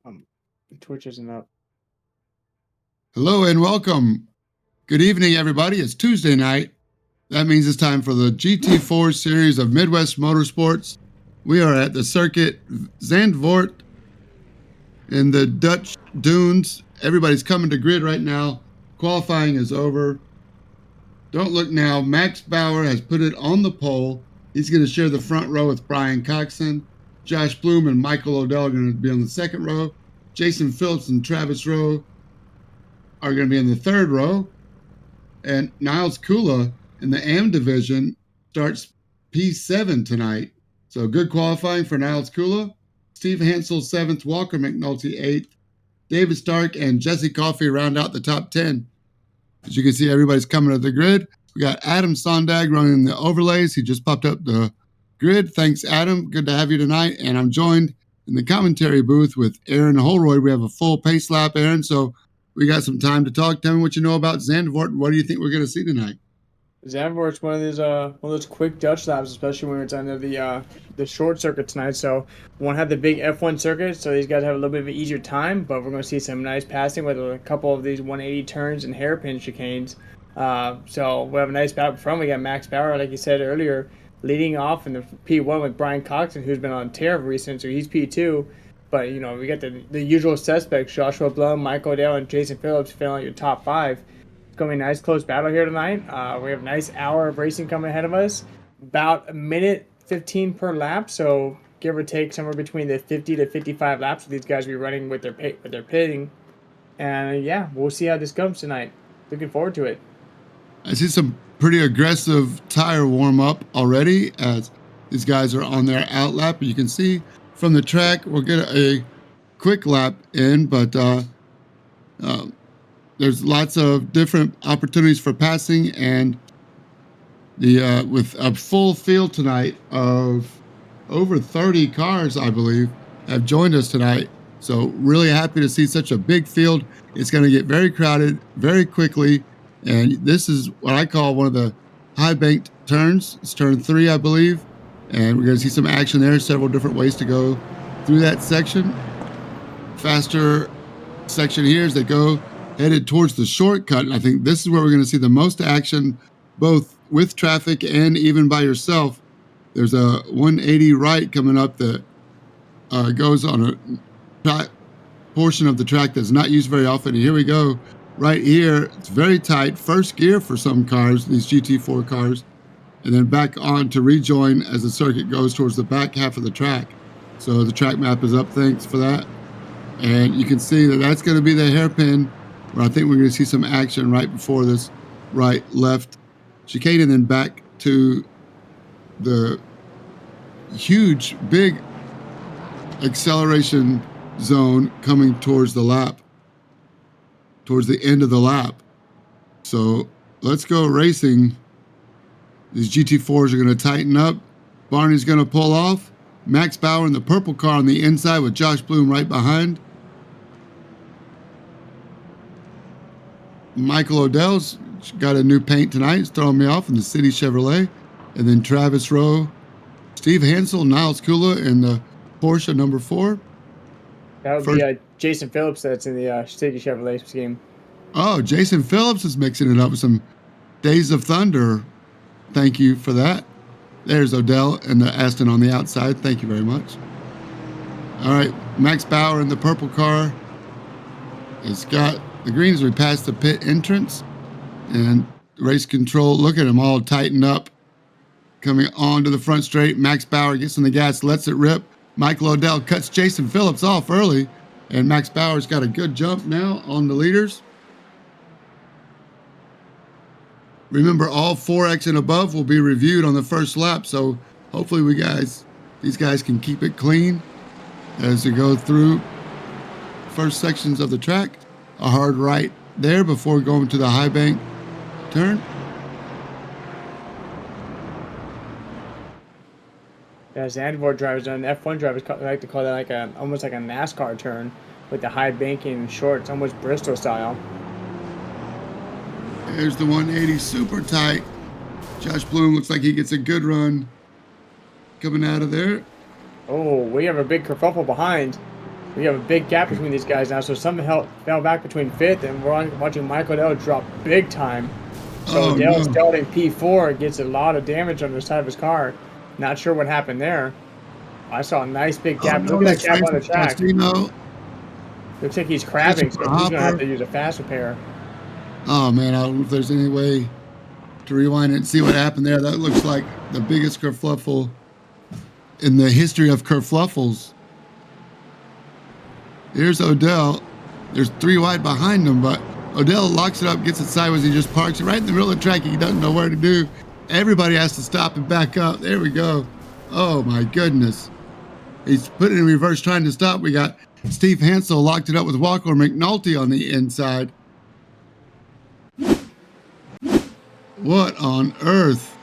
Um, Twitch isn't up. Hello and welcome. Good evening, everybody. It's Tuesday night. That means it's time for the GT4 series of Midwest Motorsports. We are at the circuit Zandvoort in the Dutch Dunes. Everybody's coming to grid right now. Qualifying is over. Don't look now. Max Bauer has put it on the pole. He's going to share the front row with Brian Coxon. Josh Bloom and Michael Odell are going to be on the second row. Jason Phillips and Travis Rowe are going to be in the third row. And Niles Kula in the AM division starts P7 tonight. So good qualifying for Niles Kula. Steve Hansel, 7th. Walker McNulty, 8th. David Stark and Jesse Coffey round out the top 10. As you can see, everybody's coming to the grid. We got Adam Sondag running the overlays. He just popped up the grid. Thanks, Adam. Good to have you tonight. And I'm joined in the commentary booth with Aaron Holroyd. We have a full pace lap, Aaron. So we got some time to talk. Tell me what you know about Zandvoort. What do you think we're going to see tonight? Zandvoort's one of those quick Dutch laps, especially when it's under the short circuit tonight. So we won't have the big F1 circuit, so these guys have a little bit of an easier time. But we're going to see some nice passing with a couple of these 180 turns and hairpin chicanes. So we have a nice battle front. We got Max Bauer, like you said earlier, leading off in the P1 with Brian Coxon, who's been on tear recent, so he's P2. But we got the usual suspects: Joshua Blum, Michael Dale, and Jason Phillips filling out your top five. It's going to be a nice close battle here tonight. We have a nice hour of racing coming ahead of us. About a minute 15 per lap, so give or take somewhere between the 50 to 55 laps. These guys will be running with their pitting, and yeah, we'll see how this comes tonight. Looking forward to it. I see some pretty aggressive tire warm up already as these guys are on their out lap. You can see from the track, we'll get a quick lap in, but there's lots of different opportunities for passing, and the with a full field tonight of over 30 cars, I believe, have joined us tonight. So really happy to see such a big field. It's going to get very crowded very quickly, and this is what I call one of the high banked turns. It's turn 3, I believe, and we're going to see some action there. Several different ways to go through that section. Faster section here as they go headed towards the shortcut. And I think this is where we're going to see the most action, both with traffic and even by yourself. There's a 180 right coming up that goes on a portion of the track that's not used very often. And here we go. Right here, it's very tight. First gear for some cars, these GT4 cars, and then back on to rejoin as the circuit goes towards the back half of the track. So the track map is up. Thanks for that. And you can see that that's going to be the hairpin, where I think we're going to see some action right before this right-left chicane, and then back to the huge, big acceleration zone coming towards the lap, towards the end of the lap. So let's go racing. These GT4s are going to tighten up. Barney's going to pull off. Max Bauer in the purple car on the inside with Josh Bloom right behind. Michael Odell's got a new paint tonight. It's throwing me off in the City Chevrolet. And then Travis Rowe, Steve Hansel, Niles Kula in the Porsche number 4. That would be Jason Phillips that's in the City Chevrolet scheme. Oh, Jason Phillips is mixing it up with some Days of Thunder. Thank you for that. There's Odell and the Aston on the outside. Thank you very much. All right, Max Bauer in the purple car. It's got the green as we pass the pit entrance. And race control, look at them all tightened up. Coming on to the front straight. Max Bauer gets on the gas, lets it rip. Michael Odell cuts Jason Phillips off early. And Max Bauer's got a good jump now on the leaders. Remember, all 4X and above will be reviewed on the first lap. So hopefully these guys can keep it clean as they go through first sections of the track. A hard right there before going to the high bank turn. Yeah, Zandvoort drivers and F1 drivers like to call that almost like a NASCAR turn with the high banking and shorts, almost Bristol style. There's the 180 super tight. Josh Bloom looks like he gets a good run coming out of there. Oh, we have a big kerfuffle behind. We have a big gap between these guys now, so some fell back between fifth, and we're watching Michael Dell drop big time. So Oh Dell no! starting P4 gets a lot of damage on the side of his car. Not sure what happened there. I saw a nice big Oh gap. no! Look at that That's gap on Francis the track. Faustino Looks like he's crashing crabbing, for so he's gonna have Hopper. to use a fast repair. Oh man, I don't know if there's any way to rewind it and see what happened there. That looks like the biggest kerfluffle in the history of kerfluffles. Here's Odell. There's three wide behind him, but Odell locks it up, gets it sideways, he just parks it right in the middle of the track. He doesn't know where to do. Everybody has to stop and back up. There we go. Oh my goodness. He's put it in reverse trying to stop. We got Steve Hansel locked it up with Walker McNulty on the inside. What on earth?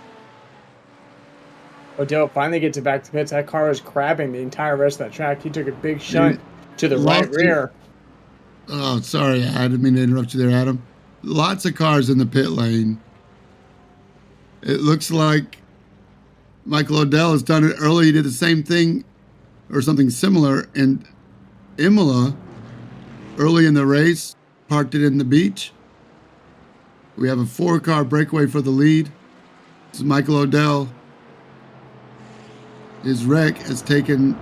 Odell finally gets it back to pits. That car was crabbing the entire rest of that track. He took a big He shunt to the right lost it. rear. Oh, sorry, I didn't mean to interrupt you there, Adam. Lots of cars in the pit lane. It looks like Michael Odell has done it early. He did the same thing or something similar in Imola early in the race, parked it in the beach. We have a 4-car breakaway for the lead. This is Michael Odell. His wreck has taken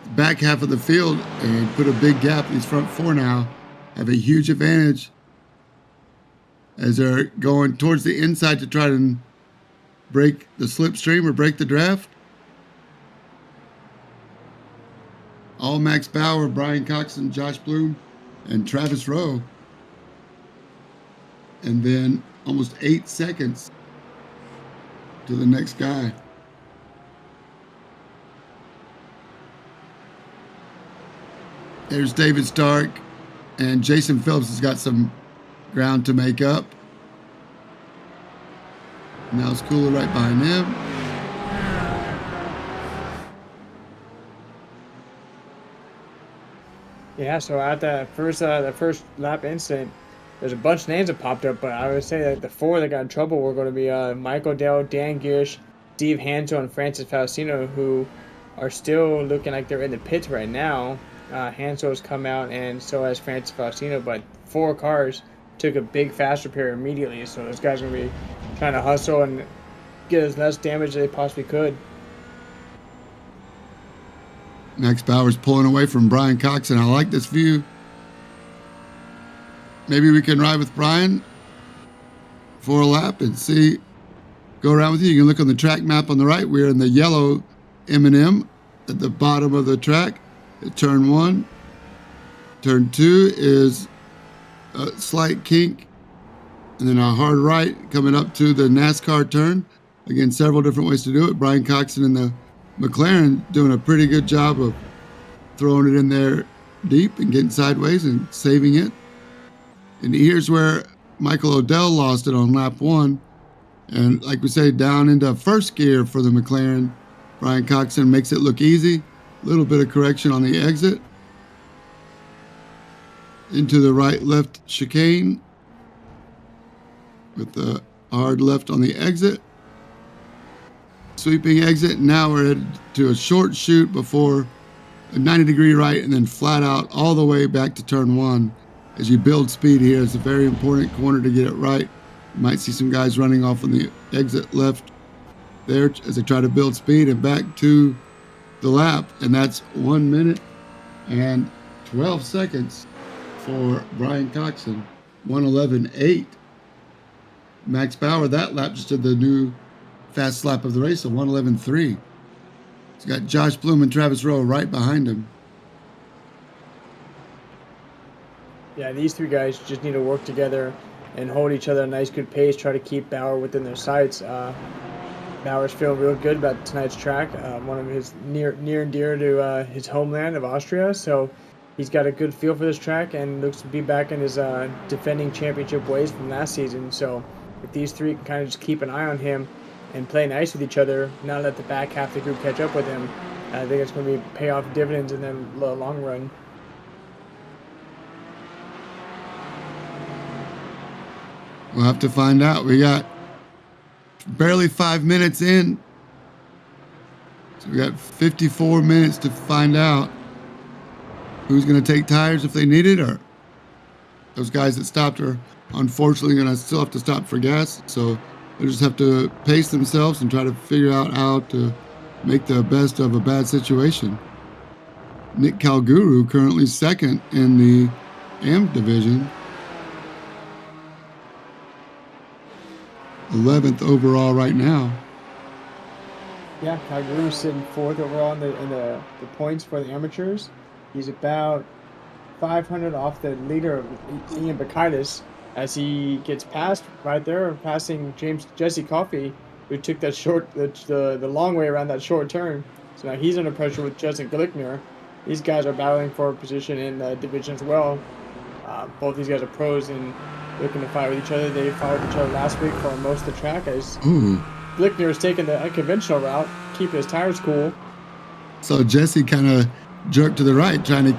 the back half of the field and put a big gap. These front four now have a huge advantage as they're going towards the inside to try to break the slipstream or break the draft. All Max Bauer, Brian Coxon, Josh Bloom, and Travis Rowe. And then almost 8 seconds to the next guy. There's David Stark, and Jason Phillips has got some ground to make up. Now it's Cooler right behind him. Yeah, so at the first lap incident, there's a bunch of names that popped up, but I would say that the four that got in trouble were going to be Michael Dell, Dan Gish, Steve Hansel, and Francis Faustino, who are still looking like they're in the pits right now. Hansel has come out, and so has Francis Faustino, but 4 cars took a big fast repair immediately, so those guys are going to be trying to hustle and get as less damage as they possibly could. Max Bauer's pulling away from Brian Coxon. I like this view. Maybe we can ride with Brian for a lap and see. Go around with you. You can look on the track map on the right. We're in the yellow M&M at the bottom of the track at turn 1. Turn 2 is a slight kink and then a hard right coming up to the NASCAR turn. Again, several different ways to do it. Brian Coxon and the McLaren doing a pretty good job of throwing it in there deep and getting sideways and saving it. And here's where Michael Odell lost it on lap 1. And like we say, down into first gear for the McLaren. Brian Coxon makes it look easy. A little bit of correction on the exit. Into the right-left chicane with the hard left on the exit. Sweeping exit. Now we're headed to a short shoot before a 90-degree right and then flat out all the way back to turn 1. As you build speed here, it's a very important corner to get it right. You might see some guys running off on the exit left there as they try to build speed and back to the lap. And that's 1 minute and 12 seconds for Brian Coxon. 1:11.8. Max Bauer, that lap just did the new fast lap of the race, so 1:11.3. He's got Josh Bloom and Travis Rowe right behind him. Yeah, these 3 guys just need to work together and hold each other at a nice, good pace. Try to keep Bauer within their sights. Bauer's feeling real good about tonight's track. One of his near and dear to his homeland of Austria. So he's got a good feel for this track and looks to be back in his defending championship ways from last season. So if these 3 can kind of just keep an eye on him and play nice with each other, not let the back half of the group catch up with him, I think it's going to be pay off dividends in the long run. We'll have to find out. We got barely 5 minutes in So we got 54 minutes to find out who's going to take tires if they need it, or those guys that stopped are unfortunately going to still have to stop for gas. So they just have to pace themselves and try to figure out how to make the best of a bad situation. Nick Calguru currently second in the AM division, 11th overall right now. Yeah, Kaguru's sitting fourth overall in the points for the amateurs. He's about 500 off the leader of Ian Bakaitis as he gets passed right there, passing Jesse Coffey, who took that the long way around that short turn. So now he's under pressure with Justin Glickner. These guys are battling for a position in the division as well. Both these guys are pros and looking to fight with each other. They fought with each other last week for most of the track as Ooh. Glickner is taking the unconventional route, keeping his tires cool. So Jesse kind of jerked to the right, trying to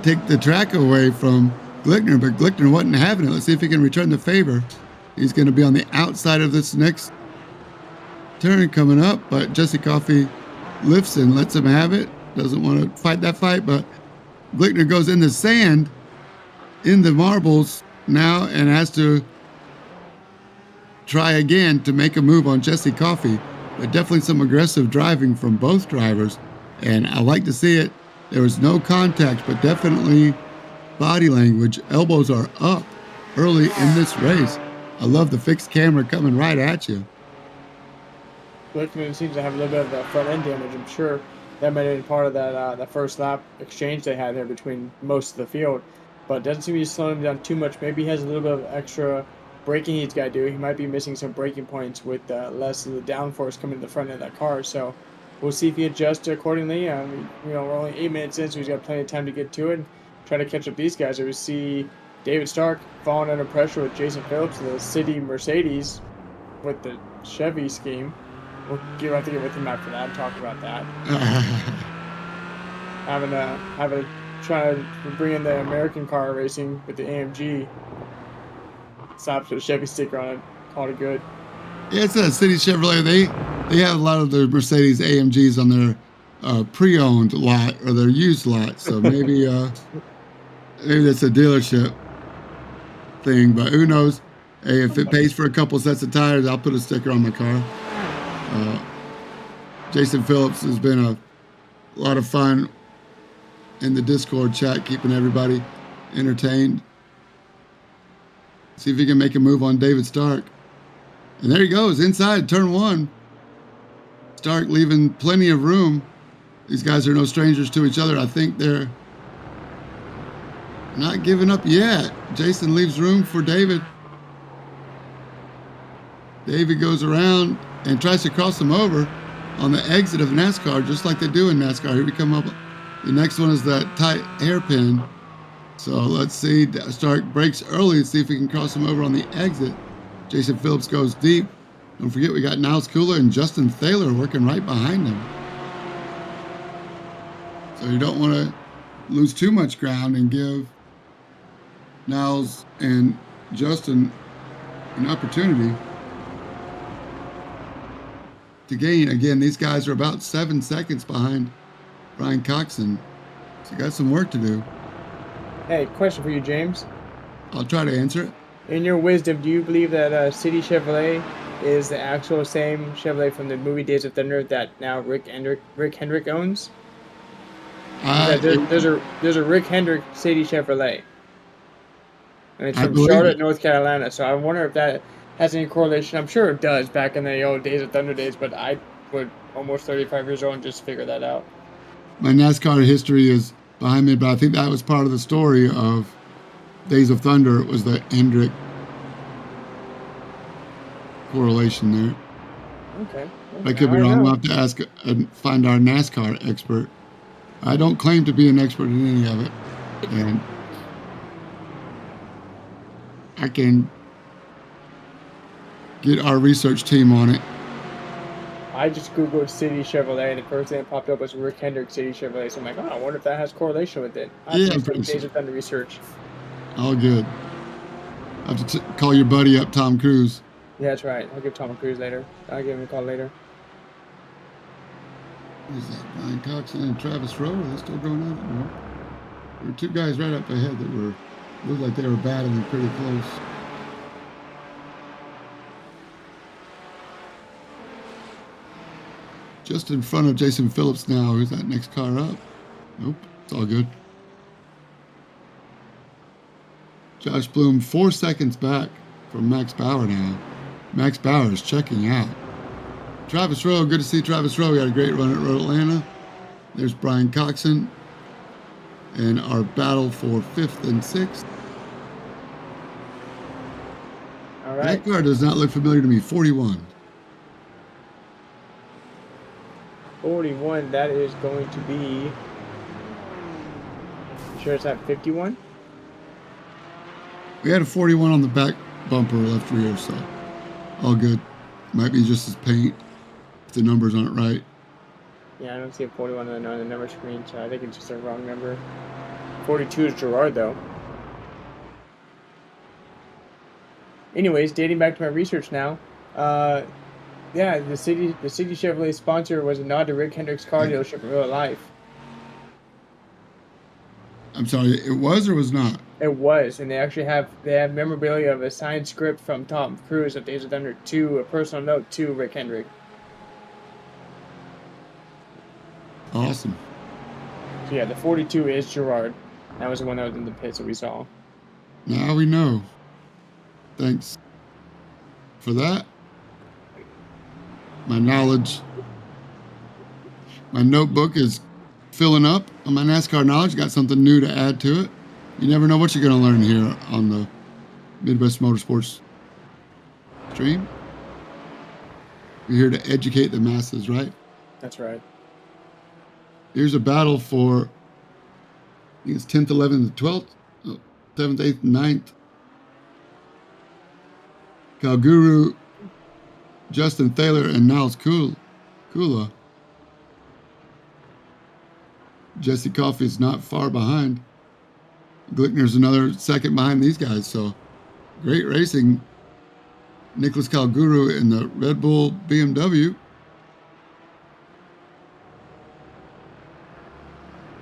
take the track away from Glickner, but Glickner wasn't having it. Let's see if he can return the favor. He's going to be on the outside of this next turn coming up, but Jesse Coffey lifts and lets him have it. Doesn't want to fight that fight, but Glickner goes in the sand, in the marbles now, and has to try again to make a move on Jesse Coffey. But definitely some aggressive driving from both drivers, and I like to see it. There was no contact, but definitely body language. Elbows are up early in this race. I love the fixed camera coming right at you. Glickman seems to have a little bit of that front end damage. I'm sure that might have been part of that first lap exchange they had there between most of the field. But doesn't seem to be slowing him down too much. Maybe he has a little bit of extra braking he's got to do. He might be missing some braking points with less of the downforce coming to the front end of that car. So we'll see if he adjusts accordingly. We're only 8 minutes in, so he's got plenty of time to get to it and try to catch up these guys. We see David Stark falling under pressure with Jason Phillips, the City Mercedes, with the Chevy scheme. We'll have to get with him after that and talk about that. Trying to bring in the American car racing with the AMG. Slaps with a Chevy sticker on it. Called it good. Yeah, it's a City Chevrolet. They have a lot of their Mercedes AMGs on their pre-owned lot or their used lot. So maybe that's a dealership thing, but who knows? Hey, if it pays for a couple sets of tires, I'll put a sticker on my car. Jason Phillips has been a lot of fun in the Discord chat, keeping everybody entertained. See if he can make a move on David Stark. And there he goes, inside turn one. Stark leaving plenty of room. These guys are no strangers to each other. I think they're not giving up yet. Jason leaves room for David. David goes around and tries to cross him over on the exit of NASCAR, just like they do in NASCAR. Here we come up. The next one is that tight hairpin. So let's see. Stark breaks early. See if we can cross him over on the exit. Jason Phillips goes deep. Don't forget we got Niles Cooler and Justin Thaler working right behind him. So you don't want to lose too much ground and give Niles and Justin an opportunity to gain. Again, these guys are about 7 seconds behind Brian Coxon. So you got some work to do. Hey, question for you, James. I'll try to answer it. In your wisdom, do you believe that City Chevrolet is the actual same Chevrolet from the movie Days of Thunder that now Rick Hendrick owns? There's a Rick Hendrick City Chevrolet. And it's from Charlotte, North Carolina. So I wonder if that has any correlation. I'm sure it does back in the old Days of Thunder days, but I would almost 35 years old and just figure that out. My NASCAR history is behind me, but I think that was part of the story of Days of Thunder. It was the Hendrick correlation there. Okay. I could be wrong. We'll have to ask and find our NASCAR expert. I don't claim to be an expert in any of it, and I can get our research team on it. I just Googled City Chevrolet, and the first thing that popped up was Rick Hendrick City Chevrolet. So I'm like, I wonder if that has correlation with it. I have to do some Days of Thunder research. All good. I have to call your buddy up, Tom Cruise. Yeah, that's right. I'll give Tom a cruise later. I'll give him a call later. Is that Brian Coxon and Travis Rowe? Are they still going at it? No. There were two guys right up ahead that looked like they were battling pretty close. Just in front of Jason Phillips now. Who's that next car up? Nope, it's all good. Josh Bloom 4 seconds back from Max Bauer now. Max Bauer is checking out. Travis Rowe, good to see Travis Rowe. He had a great run at Road Atlanta. There's Brian Coxon. And our battle for 5th and 6th. All right. That car does not look familiar to me. 41. 41, that is going to be. You sure it's at 51? We had a 41 on the back bumper left rear, so all good. Might be just his paint if the numbers aren't right. Yeah, I don't see a 41 on the number screen, so I think it's just a wrong number. 42 is Gerard, though. Anyways, dating back to my research now, yeah, the city Chevrolet sponsor was a nod to Rick Hendrick's car dealership in real life. I'm sorry, it was or was not? It was, and they actually have memorabilia of a signed script from Tom Cruise of Days of Thunder to a personal note to Rick Hendrick. Awesome. So yeah, the 42 is Gerard. That was the one that was in the pits that we saw. Now we know. Thanks for that. My knowledge, my notebook is filling up on my NASCAR knowledge. Got something new to add to it. You never know what you're going to learn here on the Midwest Motorsports stream. We're here to educate the masses, right? That's right. Here's a battle for, I think it's 10th, 11th, 12th, 7th, 8th, 9th. Calguru, Justin Thaler, and Niles Kula. Jesse Coffey is not far behind. Glickner's another second behind these guys, so great racing. Nicholas Calguru in the Red Bull BMW.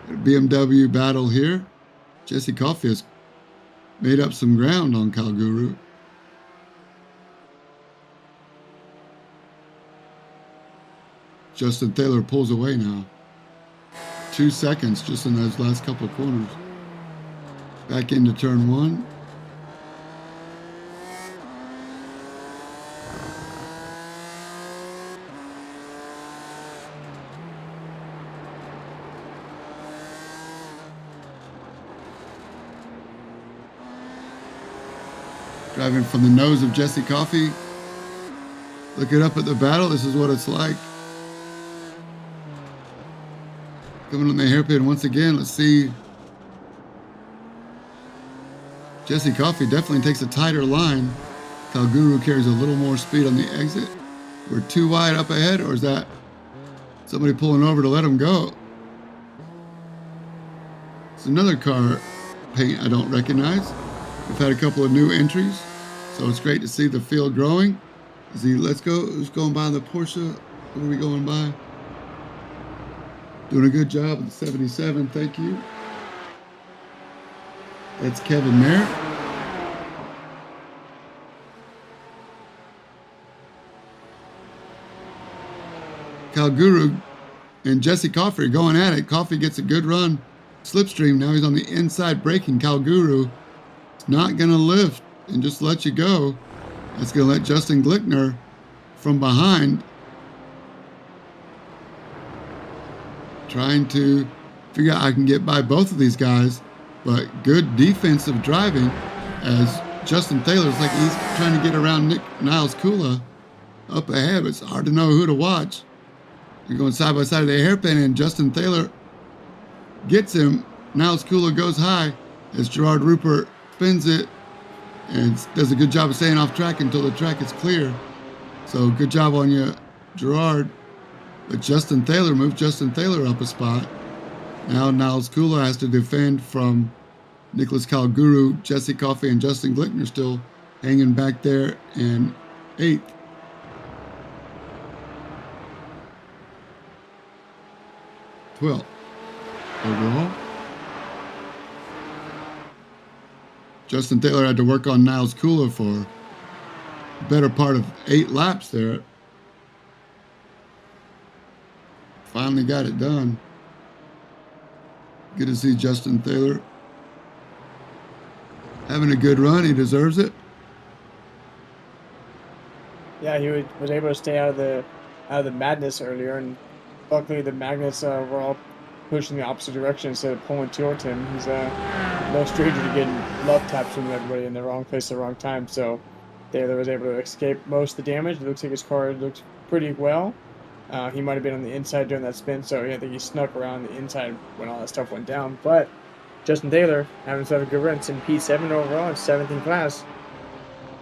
BMW battle here. Jesse Coffey has made up some ground on Calguru. Justin Thaler pulls away now. 2 seconds just in those last couple of corners. Back into turn 1. Driving from the nose of Jesse Coffey. Looking up at the battle, this is what it's like. Coming on the hairpin once again, let's see. Jesse Coffey definitely takes a tighter line. Calguru carries a little more speed on the exit. We're too wide up ahead, or is that somebody pulling over to let him go? It's another car paint I don't recognize. We've had a couple of new entries, so it's great to see the field growing. Let's go. Who's going by the Porsche? What are we going by? Doing a good job with the 77. Thank you. That's Kevin Merritt. Calguru and Jesse Coffey are going at it. Coffey gets a good run. Slipstream. Now he's on the inside braking. Calguru is not going to lift and just let you go. That's going to let Justin Glickner from behind trying to figure out how I can get by both of these guys, but good defensive driving as Justin Taylor's like he's trying to get around Niles Kula up ahead, but it's hard to know who to watch. They're going side by side of the hairpin, and Justin Taylor gets him. Niles Kula goes high as Gerard Rupert spins it and does a good job of staying off track until the track is clear. So good job on you, Gerard. But Justin Thaler moved Justin Thaler up a spot. Now Niles Kula has to defend from Nicholas Calguru, Jesse Coffey, and Justin Glickner still hanging back there in 8th. 12th overall. Justin Taylor had to work on Niles Kula for the better part of 8 laps there. Finally got it done. Good to see Justin Taylor having a good run. He deserves it. Yeah, he was able to stay out of the madness earlier, and luckily the magnets were all pushing the opposite direction instead of pulling towards him. He's no stranger to getting love taps from everybody in the wrong place at the wrong time. So Taylor was able to escape most of the damage. It looks like his car looks pretty well. He might have been on the inside during that spin, so I think he snuck around the inside when all that stuff went down. But Justin Taylor having himself a good run. It's in P7 overall and 7th in class.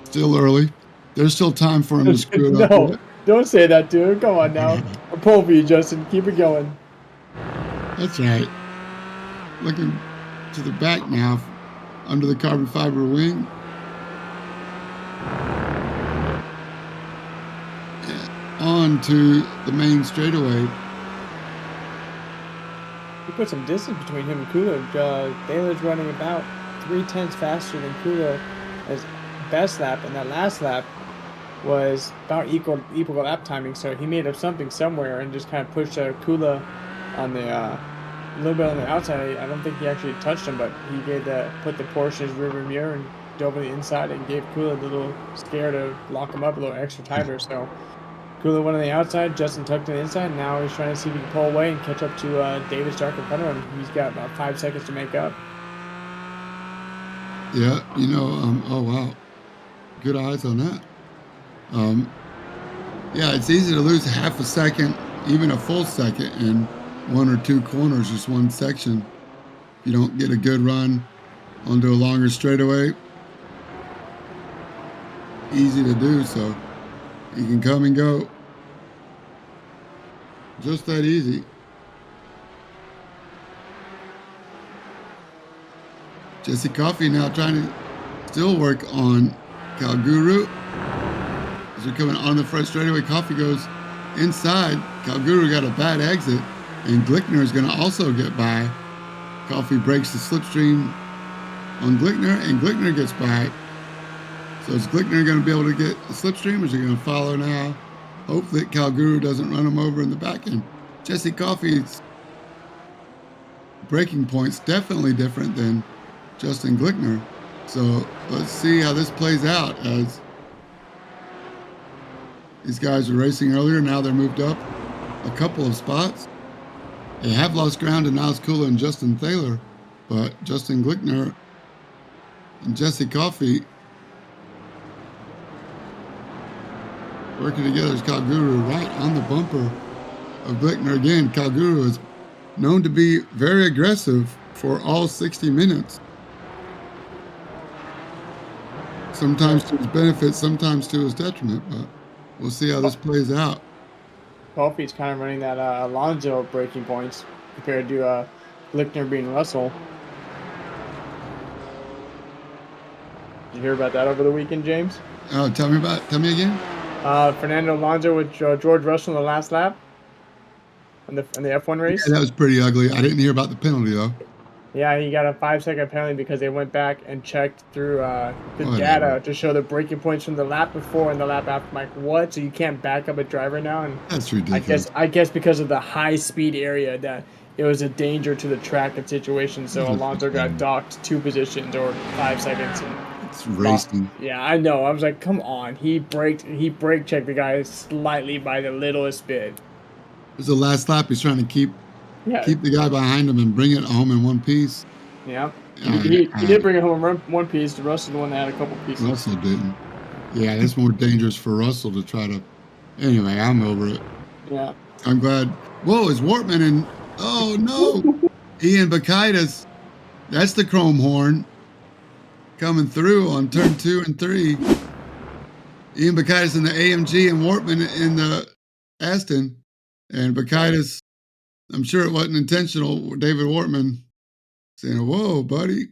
Still early. There's still time for him to screw it up No, yet. don't say that, dude. Come on now. I'm pulling for you, Justin. Keep it going. That's right. Looking to the back now, under the carbon fiber wing. On to the main straightaway. He put some distance between him and Kula. Taylor's running about 3/10 faster than Kula as best lap, and that last lap was about equal lap timing. So he made up something somewhere and just kind of pushed Kula on the a little bit on the outside. I don't think he actually touched him, but he put the Porsche in his rearview mirror and dove on the inside and gave Kula a little scare to lock him up a little extra tighter. So Kula went on the outside, Justin tucked on the inside, and now he's trying to see if he can pull away and catch up to David Stark in front of him. He's got about 5 seconds to make up. Yeah, oh wow. Good eyes on that. Yeah, it's easy to lose half a second, even a full second in one or two corners, just one section. If you don't get a good run onto a longer straightaway, easy to do, so you can come and go. Just that easy. Jesse Coffey now trying to still work on Calguru. As we're coming on the front straightaway, Coffey goes inside. Calguru got a bad exit, and Glickner is going to also get by. Coffey breaks the slipstream on Glickner, and Glickner gets by. So is Glickner going to be able to get the slipstream, or is he going to follow now? Hope that Calguru doesn't run him over in the back end. Jesse Coffey's breaking point's definitely different than Justin Glickner. So let's see how this plays out as these guys were racing earlier. Now they're moved up a couple of spots. They have lost ground to Niles Kula and Justin Taylor, but Justin Glickner and Jesse Coffey working together as Calguru right on the bumper of Glickner again. Calguru is known to be very aggressive for all 60 minutes. Sometimes to his benefit, sometimes to his detriment, but we'll see how this plays out. Coffey's kind of running that Alonso breaking points compared to Glickner being Russell. Did you hear about that over the weekend, James? Oh, tell me again. Fernando Alonso with George Russell in the last lap in the F1 race. Yeah, that was pretty ugly. I didn't hear about the penalty though. Yeah, he got a 5-second penalty because they went back and checked through the Whatever. data to show the braking points from the lap before and the lap after. I'm like, what? So you can't back up a driver now? And That's ridiculous. I guess because of the high speed area that it was a danger to the track and situation. So Alonso got docked 2 positions or 5 seconds. And it's racing. Yeah, I know. I was like, come on. He brake checked the guy slightly by the littlest bit. It was the last lap. He's trying to keep the guy behind him and bring it home in one piece. Yeah. He did bring it home in one piece. Russell the one that had a couple pieces. Russell didn't. Yeah, that's more dangerous for Russell to try to. Anyway, I'm over it. Yeah. I'm glad. Whoa, it's Wortman and oh no, Ian Bakaitis. That's the chrome horn coming through on turn 2 and 3. Ian Bakaitis in the AMG and Wortman in the Aston. And Bakaitis, I'm sure it wasn't intentional. David Wortman saying, "Whoa, buddy."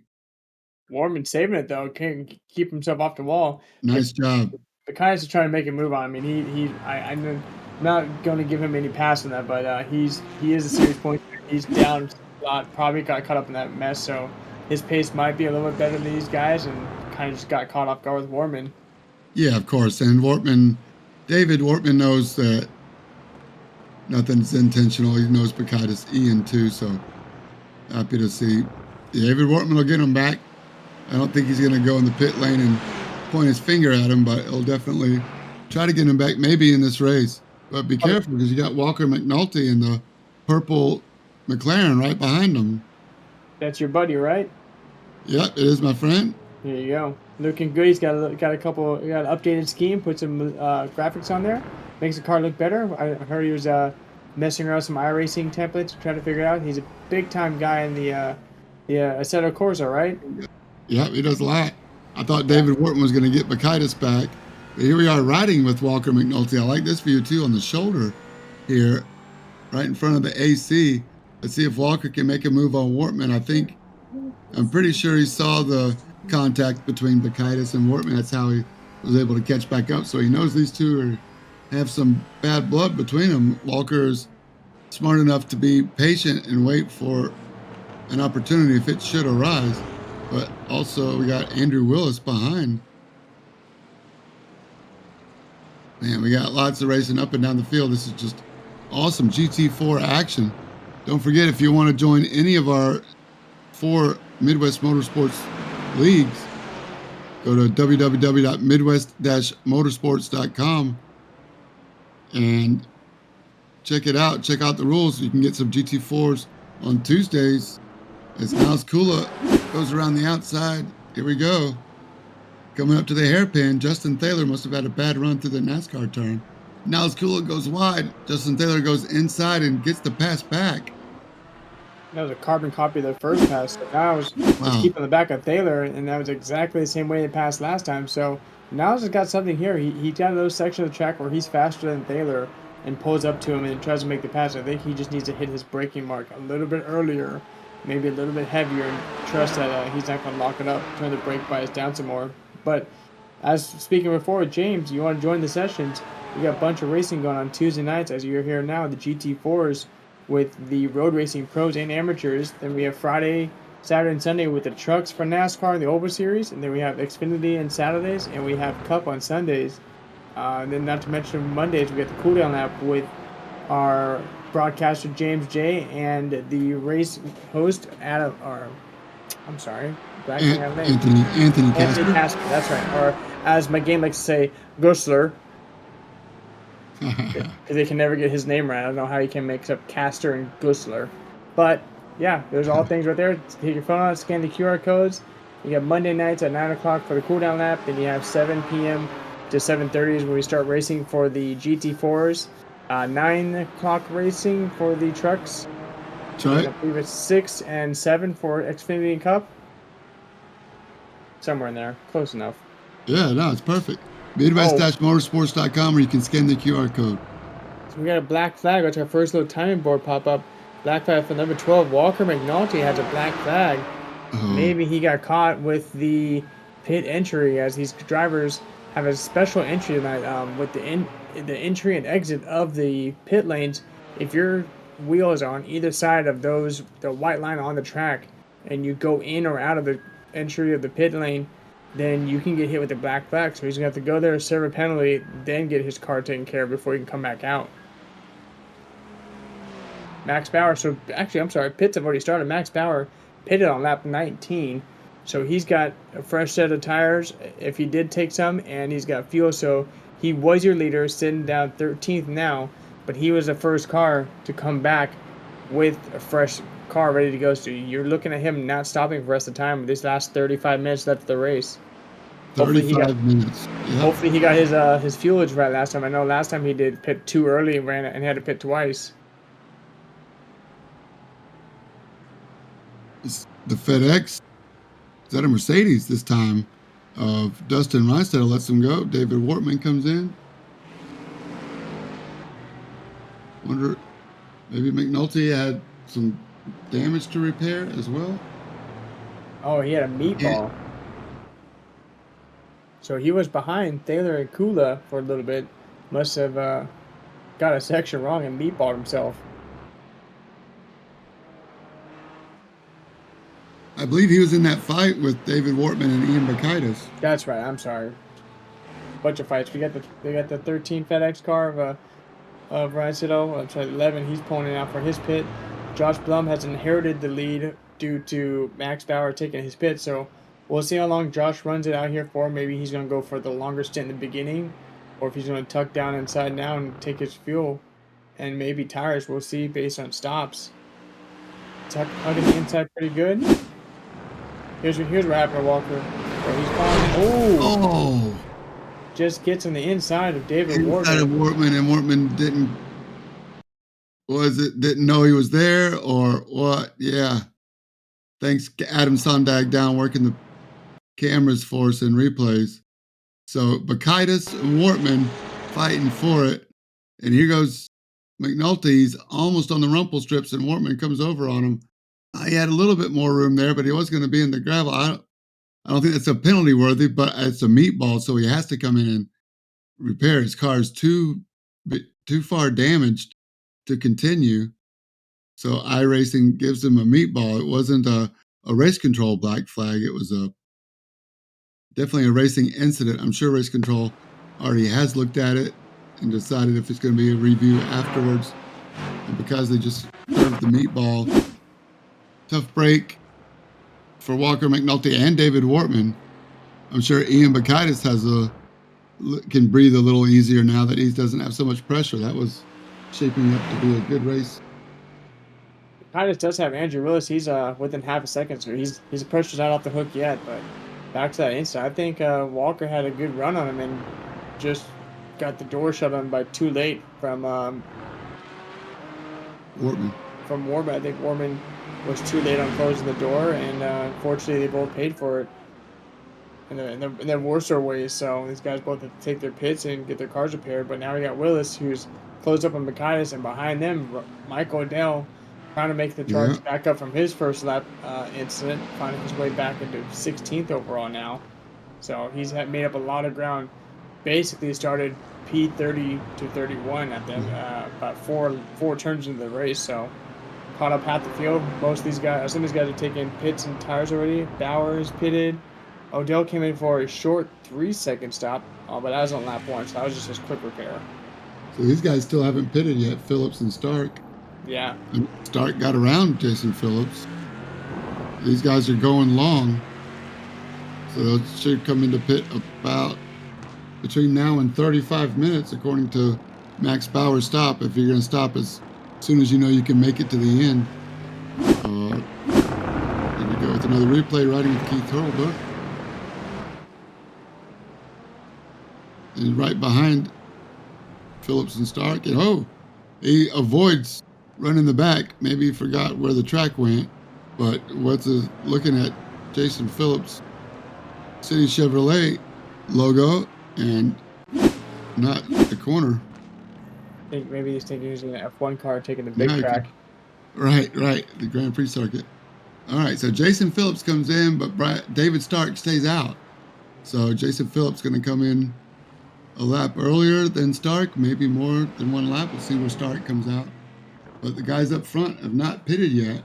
Wortman saving it though. Can't keep himself off the wall. Nice job. The guys are trying to make a move on. I mean, I know not going to give him any pass on that, but he is a serious point. He's down a lot. Probably got caught up in that mess, so his pace might be a little bit better than these guys, and kind of just got caught off guard with Warman. Yeah, of course. And David Wortman knows that nothing's intentional. He knows Bacchus Ian too, so happy to see. David Wortman will get him back. I don't think he's going to go in the pit lane and point his finger at him, but he'll definitely try to get him back maybe in this race. But be careful because you got Walker McNulty in the purple McLaren right behind him. That's your buddy, right? Yep, it is my friend. There you go. Looking good. He's got got a couple. Got an updated scheme. Put some graphics on there. Makes the car look better. I heard he was messing around with some iRacing templates, trying to figure it out. He's a big time guy in the Assetto Corsa, right? Yep, he does a lot. I thought David Wharton was going to get Bacchus back. But here we are riding with Walker McNulty. I like this view too on the shoulder here, right in front of the AC. Let's see if Walker can make a move on Wortman. I'm pretty sure he saw the contact between Bacchus and Wortman. That's how he was able to catch back up. So he knows these two have some bad blood between them. Walker's smart enough to be patient and wait for an opportunity if it should arise. But also we got Andrew Willis behind. Man, we got lots of racing up and down the field. This is just awesome GT4 action. Don't forget, if you want to join any of our 4 Midwest Motorsports leagues, go to www.midwest-motorsports.com and check it out. Check out the rules. You can get some GT4s on Tuesdays. As Niles Kula goes around the outside. Here we go. Coming up to the hairpin, Justin Thaler must have had a bad run through the NASCAR turn. Niles Kula goes wide. Justin Thaler goes inside and gets the pass back. That was a carbon copy of the first pass. So now I was keeping on the back of Thaler, and that was exactly the same way it passed last time. So Niles has got something here. He got those sections of the track where he's faster than Thaler and pulls up to him and tries to make the pass. I think he just needs to hit his braking mark a little bit earlier, maybe a little bit heavier, and trust that he's not going to lock it up, turn the brake bias down some more. But as speaking before, James, you want to join the sessions? We got a bunch of racing going on Tuesday nights, as you're here now, the GT4s with the road racing pros and amateurs. Then we have Friday, Saturday, and Sunday with the trucks for NASCAR and the Oval Series. And then we have Xfinity on Saturdays, and we have Cup on Sundays. And then not to mention Mondays, we get the cooldown lap with our broadcaster James J and the race host Adam, or I'm sorry, Anthony Tasker. That's right. Or as my game likes to say, Gusler. Because they can never get his name right. I don't know how you can mix up Caster and Gusler. But yeah, there's all things right there. Take your phone out, scan the QR codes. You got Monday nights at 9 o'clock for the cooldown lap. Then you have 7 p.m. to 7:30 is when we start racing for the GT4s. 9 o'clock racing for the trucks. That's right. I believe it's 6 and 7 for Xfinity and Cup. Somewhere in there. Close enough. Yeah, no, it's perfect. Midwest-motorsports.com where you can scan the QR code. So we got a black flag. That's our first little timing board pop up. Black flag for number 12. Walker McNulty has a black flag. Maybe he got caught with the pit entry, as these drivers have a special entry tonight with the entry and exit of the pit lanes. If your wheels are on either side of the white line on the track, and you go in or out of the entry of the pit lane, then you can get hit with a black flag. So he's going to have to go there, serve a penalty, then get his car taken care of before he can come back out. Max Bauer, so actually, I'm sorry, pits have already started. Max Bauer pitted on lap 19, so he's got a fresh set of tires if he did take some, and he's got fuel, so he was your leader, sitting down 13th now, but he was the first car to come back with a fresh car ready to go. So you're looking at him not stopping for the rest of the time. This last 35 minutes left of the race. 35 minutes. Yep. Hopefully he got his fuelage right last time. I know last time he did pit too early and had to pit twice. It's the FedEx. Is that a Mercedes this time? Of Dustin Reinstedt lets him go. David Wortman comes in. Wonder, maybe McNulty had some damage to repair as well. Oh, he had a meatball. So he was behind Thaler and Kula for a little bit. Must have got a section wrong and meatballed himself. I believe he was in that fight with David Wortman and Ian Bakaitis. That's right. I'm sorry. Bunch of fights. We got the 13 FedEx car of Ryan Sitto. I'm sorry, 11. He's pulling it out for his pit. Josh Blum has inherited the lead due to Max Bauer taking his pit. So we'll see how long Josh runs it out here for. Maybe he's gonna go for the longer stint in the beginning, or if he's gonna tuck down inside now and take his fuel and maybe tires. We'll see based on stops. Hugging the inside pretty good. Here's what happened to Walker. Where he's falling. Oh, Oh, just gets on the inside of David inside of Wortman. Wortman, and Wortman didn't know he was there or what? Yeah. Thanks, Adam Sondag down working the cameras for us in replays. So Bakaitis and Wortman fighting for it. And here goes McNulty. He's almost on the rumple strips, and Wortman comes over on him. He had a little bit more room there, but he was going to be in the gravel. I don't think it's a penalty worthy, but it's a meatball, so he has to come in and repair. His car is too far damaged to continue. So iRacing gives him a meatball. It wasn't a race control black flag. It was definitely a racing incident. I'm sure race control already has looked at it and decided if it's going to be a review afterwards. And because they just served the meatball, tough break for Walker McNulty and David Wortman. I'm sure Ian Bakaitis can breathe a little easier now that he doesn't have so much pressure. That was shaping up to be a good race. Titus does have Andrew Willis. He's within half a second, so his pressure's not off the hook yet. But back to that instant, I think Walker had a good run on him and just got the door shut on by too late from Wortman. From Warman. I think Warman was too late on closing the door, and unfortunately, they both paid for it in their worse ways. So these guys both have to take their pits and get their cars repaired. But now we got Willis, who's closed up on Bacchus, and behind them, Mike Odell trying to make the charge back up from his first lap incident, finding his way back into 16th overall now. So he's made up a lot of ground. Basically started P30 to 31 at them about four turns into the race. So caught up half the field. Most of these guys, some of these guys are taking pits and tires already. Bauer is pitted. Odell came in for a short 3-second stop, but that was on lap 1, so that was just his quick repair. So these guys still haven't pitted yet, Phillips and Stark. Yeah. And Stark got around Jason Phillips. These guys are going long. So they should come into pit about between now and 35 minutes, according to Max Bauer's stop, if you're going to stop as soon as you know you can make it to the end. Here we go with another replay, riding with Keith Hurlbut. And right behind Phillips and Stark. And he avoids running the back. Maybe he forgot where the track went. But looking at Jason Phillips' City Chevrolet logo and not the corner. I think maybe he's thinking he's an F1 car taking the big track. Right. The Grand Prix circuit. All right, so Jason Phillips comes in, but David Stark stays out. So Jason Phillips going to come in a lap earlier than Stark, maybe more than one lap. We'll see where Stark comes out. But the guys up front have not pitted yet,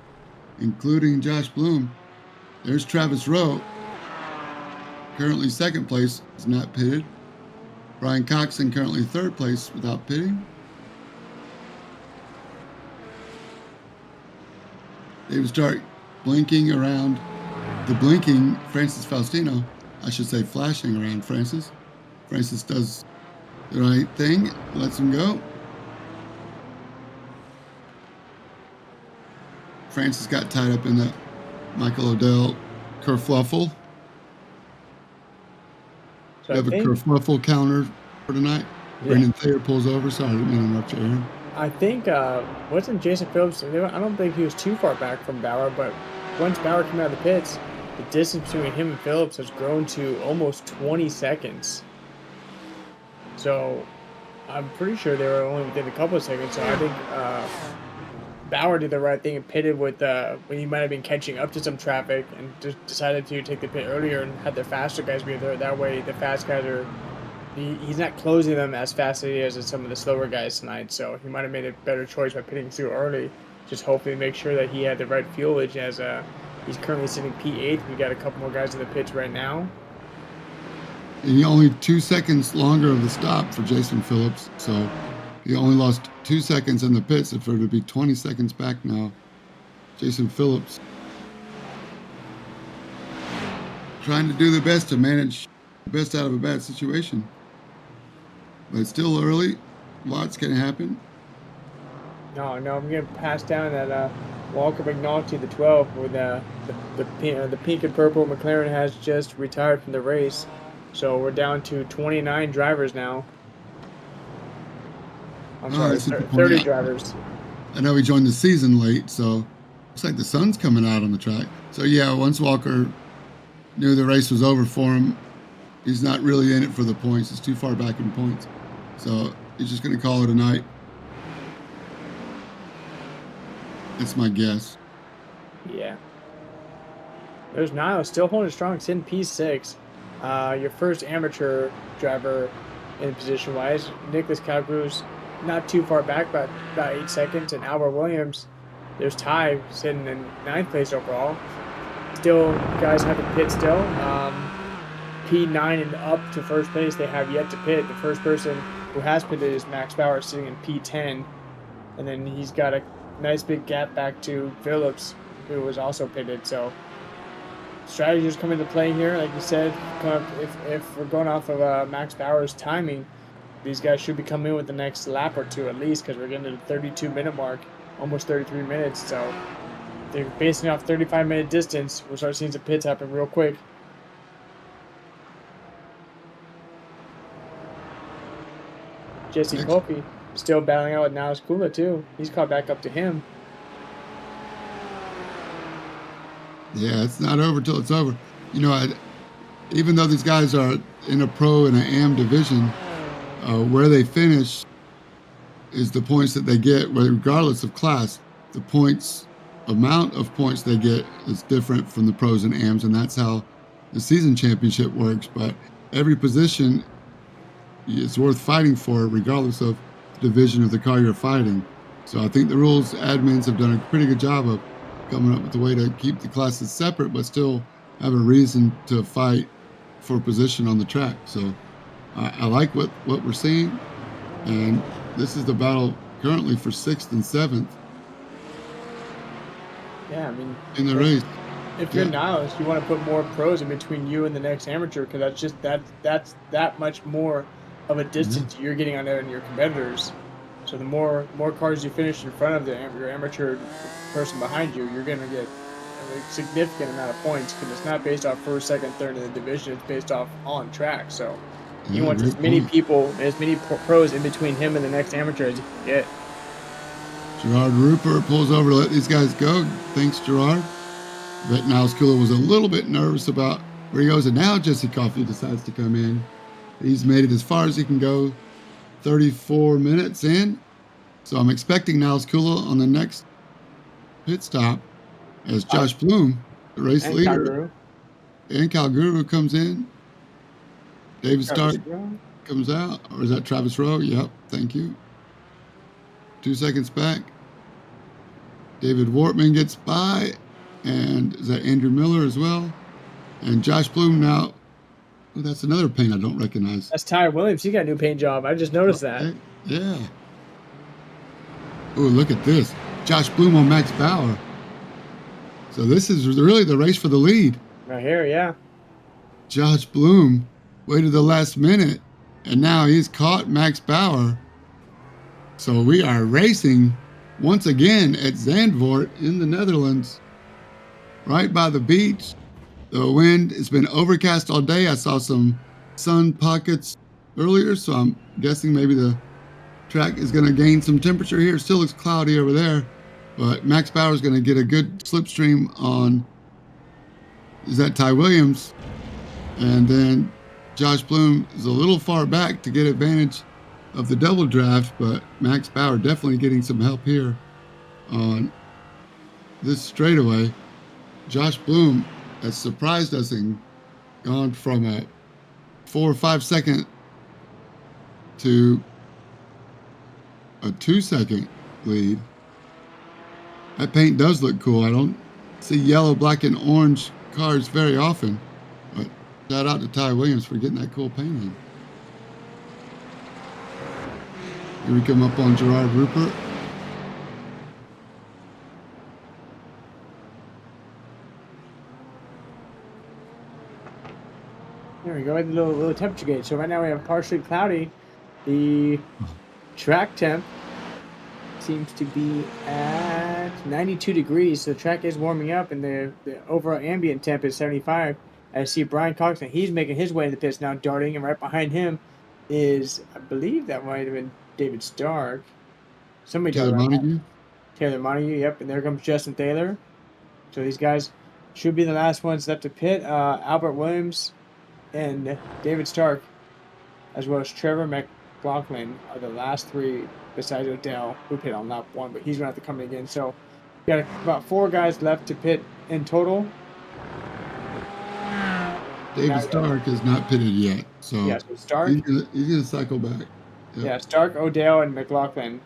including Josh Bloom. There's Travis Rowe, currently second place, is not pitted. Brian Coxon currently third place without pitting. David Stark blinking around the blinking Francis Faustino. I should say flashing around Francis. Francis does the right thing, lets him go. Francis got tied up in the Michael Odell kerfluffle. So we have a kerfluffle counter for tonight. Yeah. Brendan Thayer pulls over. Sorry, I didn't mean to interrupt you, Aaron. I think, wasn't Jason Phillips, I don't think he was too far back from Bauer, but once Bauer came out of the pits, the distance between him and Phillips has grown to almost 20 seconds. So I'm pretty sure they were only within a couple of seconds. So I think Bauer did the right thing and pitted with when he might have been catching up to some traffic and just decided to take the pit earlier and had the faster guys be there. That way the fast guys are he's not closing them as fast as he is as some of the slower guys tonight. So he might have made a better choice by pitting through early. Just hoping to make sure that he had the right fuelage as he's currently sitting P8. We got a couple more guys in the pits right now. And he only 2 seconds longer of the stop for Jason Phillips, so he only lost 2 seconds in the pits. If it would be 20 seconds back now, Jason Phillips trying to do the best to manage the best out of a bad situation. But it's still early. Lots can happen. No, I'm getting passed down at Walker McNulty, the 12, with the pink and purple McLaren has just retired from the race. So we're down to 29 drivers now. I'm sorry, That's a good point. 30 Yeah. drivers. I know he joined the season late, so looks like the sun's coming out on the track. So yeah, once Walker knew the race was over for him, he's not really in it for the points. It's too far back in points. So he's just going to call it a night. That's my guess. Yeah. There's Niles still holding strong. It's in P6. Your first amateur driver in position-wise. Nicholas Calgrews not too far back, but about 8 seconds. And Albert Williams, there's Ty sitting in 9th place overall. Still, guys have to pit still. P9 and up to first place, they have yet to pit. The first person who has pitted is Max Bauer, sitting in P10. And then he's got a nice big gap back to Phillips, who was also pitted. So strategies come into play here. Like you said, if we're going off of Max Bauer's timing, these guys should be coming in with the next lap or two at least, because we're getting to the 32-minute mark, almost 33 minutes. So they're basing off 35-minute distance. We'll start seeing some pits happen real quick. Jesse Kofi still battling out with Niles Kula too. He's caught back up to him. Yeah, it's not over till it's over. You know, even though these guys are in a pro and an AM division, where they finish is the points that they get, regardless of class. The amount of points they get is different from the pros and AMs, and that's how the season championship works. But every position is worth fighting for, regardless of the division of the car you're fighting. So I think the rules admins have done a pretty good job of coming up with a way to keep the classes separate, but still have a reason to fight for position on the track. So I like what we're seeing, and this is the battle currently for 6th and 7th. Yeah, I mean, in the race. If you're Niles, you want to put more pros in between you and the next amateur, because that's that much more of a distance you're getting on your competitors. So the more cars you finish in front of your amateur person behind you, you're going to get a significant amount of points, because it's not based off first, second, third in the division. It's based off on track. So you want as many people, as many pros in between him and the next amateur as you can get. Gerard Rupert pulls over to let these guys go. Thanks, Gerard. But Niles Kula was a little bit nervous about where he goes, and now Jesse Coffey decides to come in. He's made it as far as he can go, 34 minutes in. So I'm expecting Niles Kula on the next pit stop as Josh Bloom, the race leader, and Calguru comes in. David Stark comes out, or is that Travis Rowe? Yep, thank you. 2 seconds back. David Wortman gets by, and is that Andrew Miller as well? And Josh Bloom now. Oh, that's another paint I don't recognize. That's Ty Williams. He got a new paint job. I just noticed that. Yeah. Oh, look at this. Josh Bloom on Max Bauer. So this is really the race for the lead. Right here, yeah. Josh Bloom waited the last minute, and now he's caught Max Bauer. So we are racing once again at Zandvoort in the Netherlands, right by the beach. The wind has been overcast all day. I saw some sun pockets earlier, so I'm guessing maybe the track is going to gain some temperature here. It still looks cloudy over there, but Max Bauer is going to get a good slipstream on, is that Ty Williams? And then Josh Bloom is a little far back to get advantage of the double draft, but Max Bauer definitely getting some help here on this straightaway. Josh Bloom has surprised us and gone from a 4 or 5 second to a 2-second lead. That paint does look cool. I don't see yellow, black, and orange cars very often. But shout out to Ty Williams for getting that cool paint in. Here we come up on Gerard Rupert. There we go. A little temperature gauge. So right now we have partially cloudy. The track temp seems to be at 92 degrees. So the track is warming up, and the overall ambient temp is 75. I see Brian Cox, and he's making his way to the pits now, darting, and right behind him is, I believe that might have been David Stark. Somebody Taylor darted right now. Montague. Taylor Montague, yep, and there comes Justin Taylor. So these guys should be the last ones left to pit. Albert Williams and David Stark, as well as Trevor McLaughlin, are the last three besides Odell, who pit on lap 1, but he's going to have to come in again. So we got about 4 guys left to pit in total. David Stark has not pitted yet, so yeah, so Stark, he's gonna cycle back. Yep. Yeah, Stark, Odell, and McLaughlin,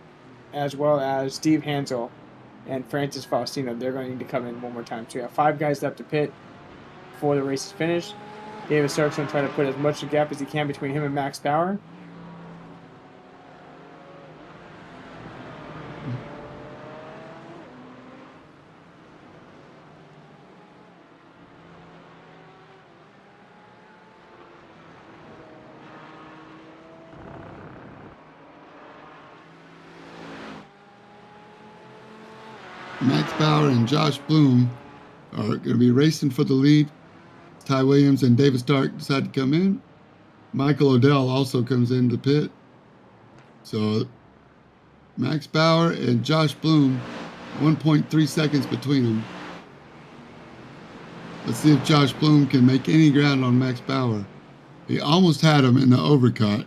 as well as Steve Hansel and Francis Faustino. They're going to need to come in one more time. So we have 5 guys left to pit before the race is finished. David Stark's going to try to put as much of a gap as he can between him and Max Bauer. Max Bauer and Josh Bloom are going to be racing for the lead. Ty Williams and David Stark decide to come in. Michael Odell also comes into the pit. So Max Bauer and Josh Bloom, 1.3 seconds between them. Let's see if Josh Bloom can make any ground on Max Bauer. He almost had him in the overcut.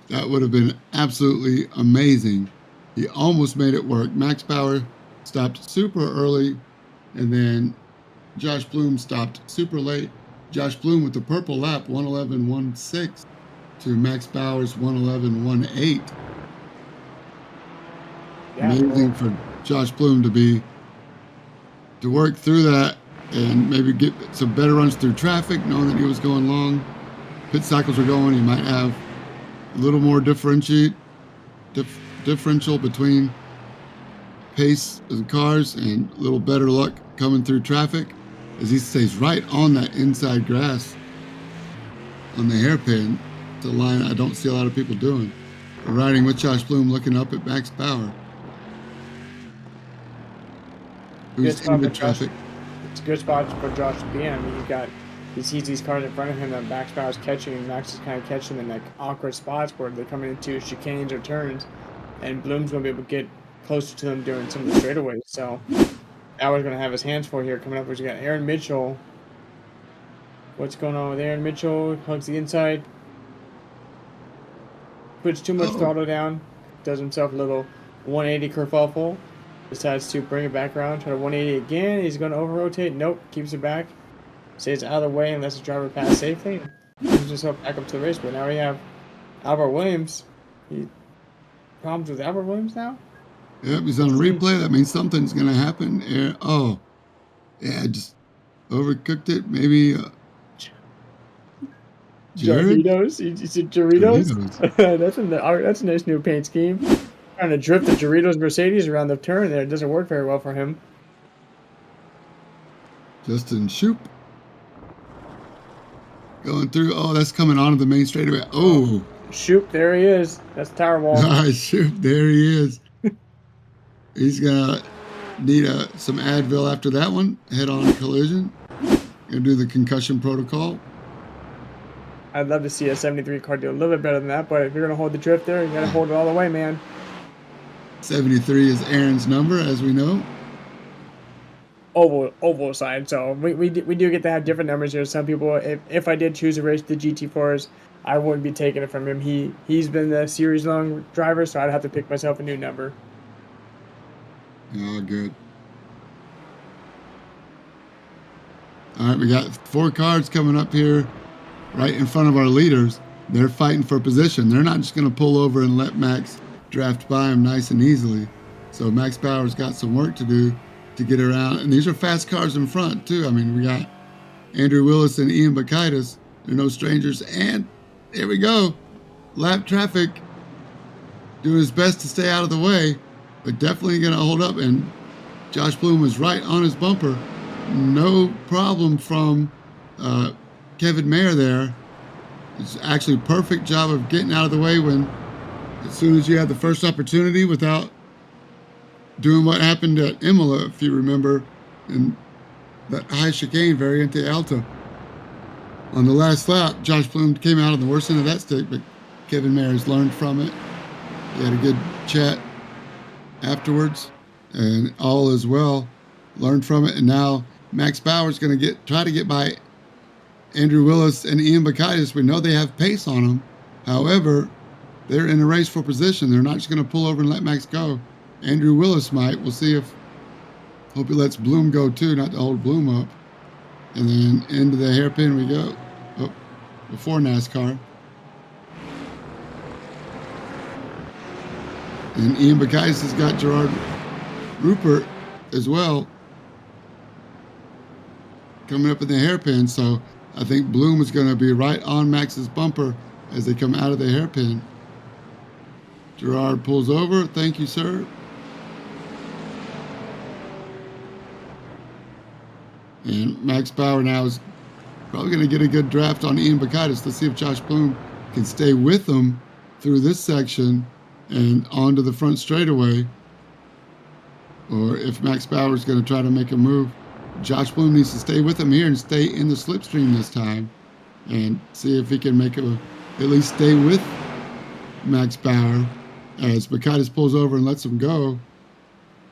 That would have been absolutely amazing. He almost made it work. Max Bauer stopped super early, and then Josh Bloom stopped super late. Josh Bloom with the purple lap, 111.16 to Max Bauer's 111.18. Yeah, amazing for Josh Bloom to work through that and maybe get some better runs through traffic, knowing that he was going long. Pit cycles are going. He might have a little more differential between pace of the cars and a little better luck coming through traffic as he stays right on that inside grass on the hairpin. It's a line I don't see a lot of people doing. We're riding with Josh Bloom looking up at Max Bauer, who's in the traffic. It's a good spot for Josh to be in. I mean, he sees these cars in front of him that Max Bauer's catching, and Max is kind of catching them in like awkward spots where they're coming into chicanes or turns, and Bloom's going to be able to get closer to them during some of the straightaways. So Bauer's going to have his hands full here coming up. We got Aaron Mitchell. What's going on with Aaron Mitchell? Hugs the inside. Puts too much throttle down. Does himself a little 180 kerfuffle. Decides to bring it back around. Try to 180 again. He's going to over-rotate. Nope. Keeps it back. Stays out of the way and lets the driver pass safely. Moves himself back up to the race. But now we have Albert Williams. Problems with Albert Williams now? Yep, he's on a replay. That means something's going to happen. Yeah, just overcooked it. Maybe Doritos? You said Doritos? That's a nice new paint scheme. Trying to drift the Doritos Mercedes around the turn there. It doesn't work very well for him. Justin Shoop going through. Oh, that's coming onto the main straightaway. Oh, Shoop, there he is. That's Tower Wall. Shoop, there he is. He's gonna need some Advil after that one. Head-on collision. Gonna do the concussion protocol. I'd love to see a 73 car do a little bit better than that, but if you're gonna hold the drift there, you gotta hold it all the way, man. 73 is Aaron's number, as we know. Oval side, so we do get to have different numbers here. Some people, if I did choose to race the GT4s, I wouldn't be taking it from him. He's been the series long driver, so I'd have to pick myself a new number. Oh, good. All right, we got 4 cars coming up here right in front of our leaders. they're fighting for position. They're not just going to pull over and let Max draft by them nice and easily. So Max Bauer's got some work to do to get around. And these are fast cars in front, too. I mean, we got Andrew Willis and Ian Bakaitis. They're no strangers. And here we go. Lap traffic doing his best to stay out of the way, but definitely going to hold up. And Josh Bloom was right on his bumper. No problem from Kevin Mayer there. It's actually a perfect job of getting out of the way when, as soon as you had the first opportunity, without doing what happened at Imola, if you remember, in that high chicane, Variante Alta. On the last lap, Josh Bloom came out on the worst end of that stick, but Kevin Mayer has learned from it. They had a good chat afterwards, and all is well. Learned from it, and now Max Bauer's going to try to get by Andrew Willis and Ian Bakaitis. We know they have pace on them. However, they're in a race for position. They're not just going to pull over and let Max go. Andrew Willis might. We'll see if. Hope he lets Bloom go too, not to hold Bloom up. And then into the hairpin we go. Oh, before NASCAR. And Ian Bakaitis has got Gerard Rupert as well coming up in the hairpin. So I think Bloom is going to be right on Max's bumper as they come out of the hairpin. Gerard pulls over. Thank you, sir. And Max Bauer now is probably going to get a good draft on Ian Bakaitis. Let's see if Josh Bloom can stay with him through this section and onto the front straightaway, or if Max Bauer is going to try to make a move. Josh Bloom needs to stay with him here and stay in the slipstream this time and see if he can make at least stay with Max Bauer as Bakaitis pulls over and lets him go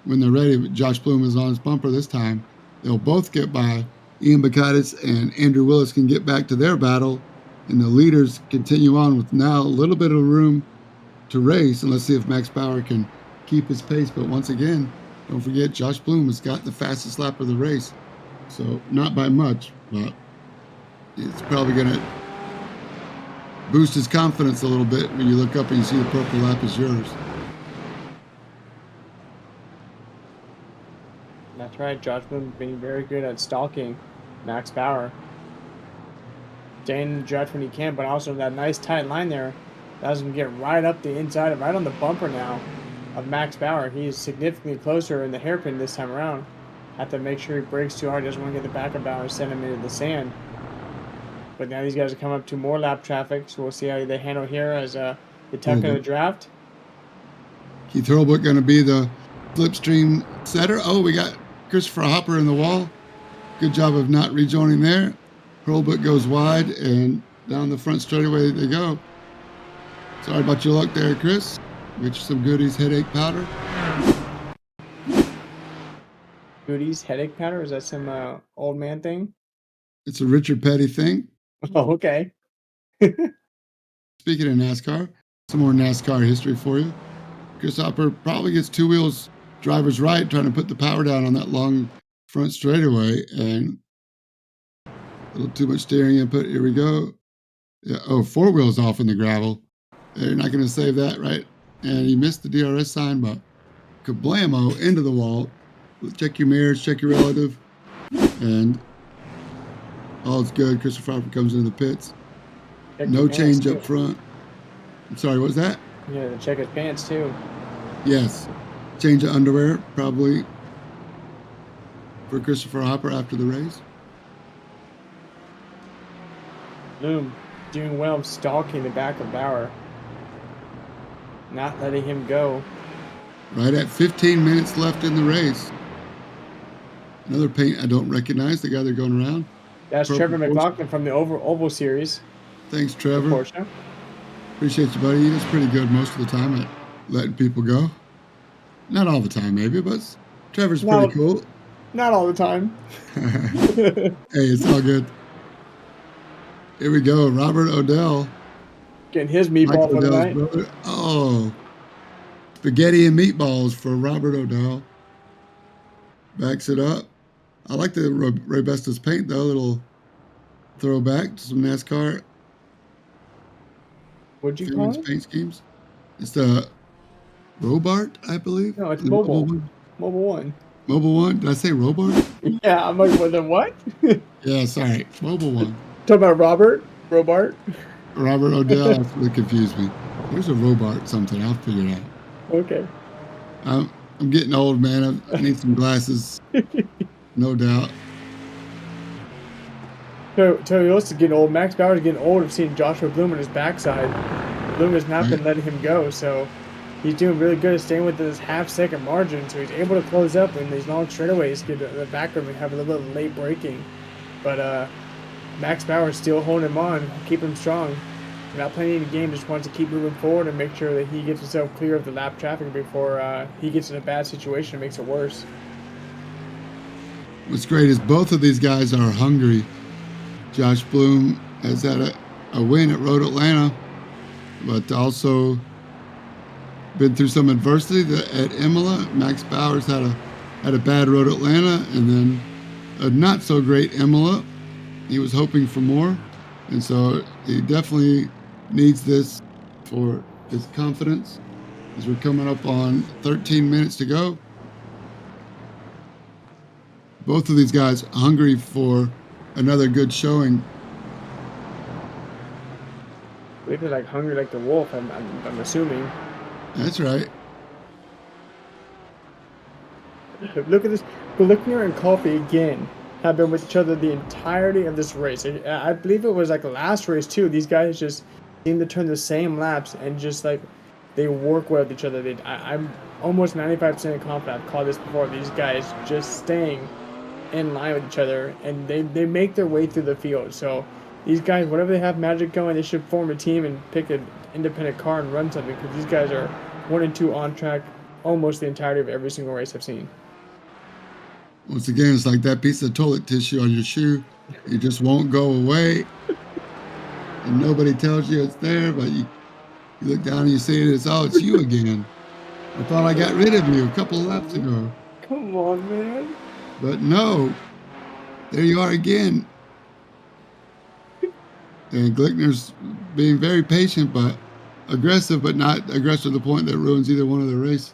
when they're ready. But Josh Bloom is on his bumper this time. They'll both get by. Ian Bakaitis and Andrew Willis can get back to their battle, and the leaders continue on with now a little bit of room to race. And let's see if Max Bauer can keep his pace. But once again, don't forget, Josh Bloom has got the fastest lap of the race. So not by much, but it's probably going to boost his confidence a little bit when you look up and you see the purple lap is yours. That's right. Josh Bloom being very good at stalking Max Bauer. Staying in the judge when he can, but also that nice tight line there allows him to get right up the inside, right on the bumper now of Max Bauer. He is significantly closer in the hairpin this time around. Have to make sure he brakes too hard. Doesn't want to get the back of Bauer and send him into the sand. But now these guys are coming up to more lap traffic, so we'll see how they handle here as the tuck of the draft. Keith Hurlbut going to be the slipstream setter. Oh, we got Christopher Hopper in the wall. Good job of not rejoining there. Hurlbut goes wide, and down the front straightaway they go. Sorry about your luck there, Chris. Get you some goodies, headache powder. Goodies, headache powder? Is that some old man thing? It's a Richard Petty thing. Oh, okay. Speaking of NASCAR, some more NASCAR history for you. Chris Hopper probably gets two wheels driver's right, trying to put the power down on that long front straightaway, and a little too much steering input. Here we go. Yeah, oh, four wheels off in the gravel. They're not going to save that, right? And he missed the DRS sign, but kablamo into the wall. Check your mirrors, check your relative, and all's good. Christopher Hopper comes into the pits. No change up front. I'm sorry, what was that? Yeah, to check his pants too. Yes. Change of underwear, probably, for Christopher Hopper after the race. Bloom doing well stalking the back of Bauer. Not letting him go. Right at 15 minutes left in the race. Another paint I don't recognize, the guy they're going around. That's Trevor McLaughlin from the Oval Series. Thanks, Trevor. Appreciate you, buddy. He does pretty good most of the time at letting people go. Not all the time, maybe, but Trevor's pretty cool. Not all the time. Hey, it's all good. Here we go. Robert Odell. Getting his meatball for the night. Brother. Oh. Spaghetti and meatballs for Robert Odell. Backs it up. I like the Ray Bestos paint, though. A little throwback to some NASCAR. What'd you call Fields it? paint schemes. It's the Robart, I believe. No, it's The mobile mobile. one. Mobile one. Mobile one. Did I say Robart? Yeah, I'm like, what the what? Yeah, sorry. Mobile one. Talking about Robert? Robart? Robert Odell. That's what confused me. There's a Robart something. I'll figure it out. Okay. I'm getting old, man. I need some glasses, no doubt. Tell you else is getting old. Max Bauer's getting old of seeing Joshua Bloom on his backside. Bloom has not Right? been letting him go, so he's doing really good at staying within this half-second margin. So he's able to close up in these long straightaways, get the back of him, have a little bit of late braking. But Max Bauer is still holding him on, keep him strong. Not playing any game, just wants to keep moving forward and make sure that he gets himself clear of the lap traffic before he gets in a bad situation and makes it worse. What's great is both of these guys are hungry. Josh Bloom has had a win at Road Atlanta, but also been through some adversity at Imola. Max Bowers had a bad Road Atlanta and then a not so great Imola. He was hoping for more, and so he definitely needs this for his confidence as we're coming up on 13 minutes to go. Both of these guys hungry for another good showing. I believe they're like hungry like the wolf, I'm assuming. That's right. Look at this. Glickner and Coffey again have been with each other the entirety of this race. I believe it was like the last race too. These guys just seem to turn the same laps and just like they work well with each other. I'm almost 95% confident. I've called this before. These guys just staying in line with each other and they make their way through the field. So these guys, whatever they have magic going, they should form a team and pick an independent car and run something because these guys are 1 and 2 on track almost the entirety of every single race I've seen. Once again, it's like that piece of toilet tissue on your shoe. It just won't go away. And nobody tells you it's there, but you look down and you see it, it's you again. I thought I got rid of you a couple of laps ago. Come on, man. But no, there you are again. And Glickner's being very patient, but aggressive, but not aggressive to the point that ruins either one of the race.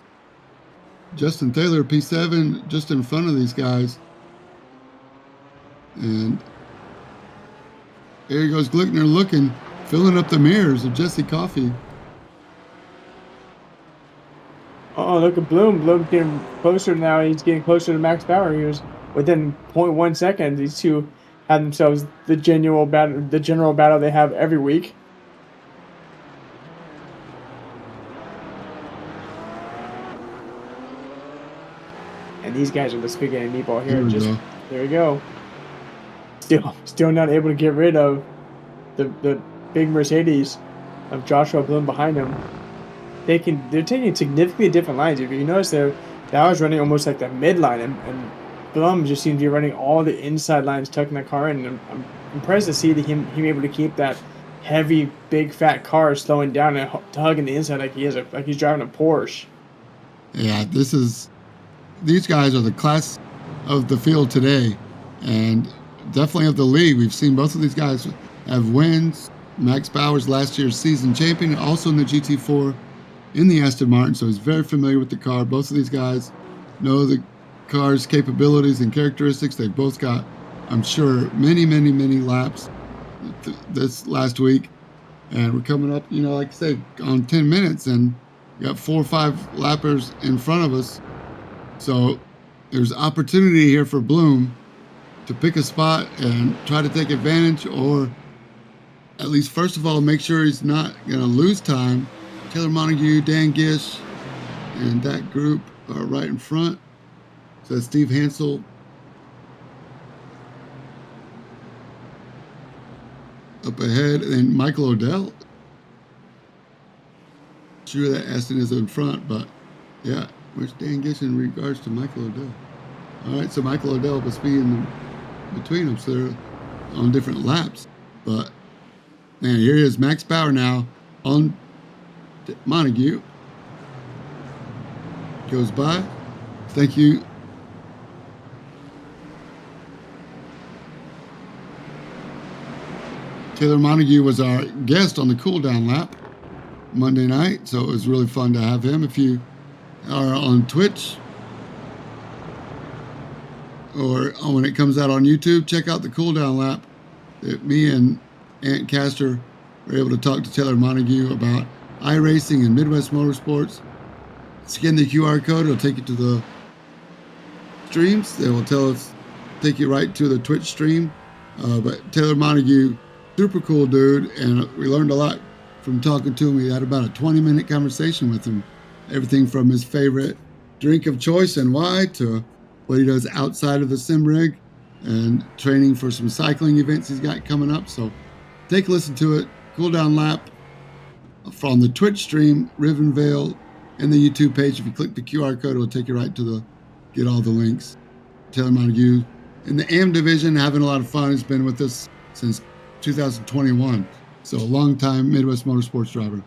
Justin Taylor, P7, just in front of these guys. And here goes Glickner looking, filling up the mirrors of Jesse Coffey. Oh, look at Bloom. Bloom's getting closer now. He's getting closer to Max Bauer. He was within 0.1 seconds. These two have themselves the general battle they have every week. And these guys are the spaghetti meatball here. There we go. Still not able to get rid of the big Mercedes of Joshua Bloom behind them. They're taking significantly different lines. If you notice, that was running almost like the midline, and Blum just seems to be running all the inside lines, tucking that car in. And I'm impressed to see him able to keep that heavy, big, fat car slowing down and tugging the inside like he's driving a Porsche. Yeah, these guys are the class of the field today, and definitely of the league. We've seen both of these guys have wins. Max Bauer's last year's season champion, also in the GT4 in the Aston Martin, so he's very familiar with the car. Both of these guys know the car's capabilities and characteristics. They've both got, I'm sure, many, many, many laps this last week. And we're coming up, like I say, on 10 minutes, and we got 4 or 5 lappers in front of us. So there's opportunity here for Bloom to pick a spot and try to take advantage, or at least, first of all, make sure he's not going to lose time. Taylor Montague, Dan Gish, and that group are right in front. So that's Steve Hansel. Up ahead, and Michael Odell. Sure that Aston is in front, but yeah, where's Dan Gish in regards to Michael Odell? All right, so Michael Odell must be in between them, so they're on different laps. But man, here is Max Bauer now on Montague. Goes by. Thank you. Taylor Montague was our guest on the cool down lap. Monday night. So it was really fun to have him. If you are on Twitch or when it comes out on YouTube, check out the cool down lap that me and Ant Castor were able to talk to Taylor Montague about iRacing and Midwest Motorsports. Scan the QR code, it'll take you to the streams. They will take you right to the Twitch stream. But Taylor Montague, super cool dude, and we learned a lot from talking to him. We had about a 20-minute conversation with him. Everything from his favorite drink of choice and why to what he does outside of the sim rig and training for some cycling events he's got coming up. So take a listen to it. Cool down lap from the Twitch stream, Rivenvale, and the YouTube page. If you click the QR code, it'll take you right to get all the links. Taylor Montague in the AM division, having a lot of fun. He's been with us since 2021. So a long time Midwest Motorsports driver.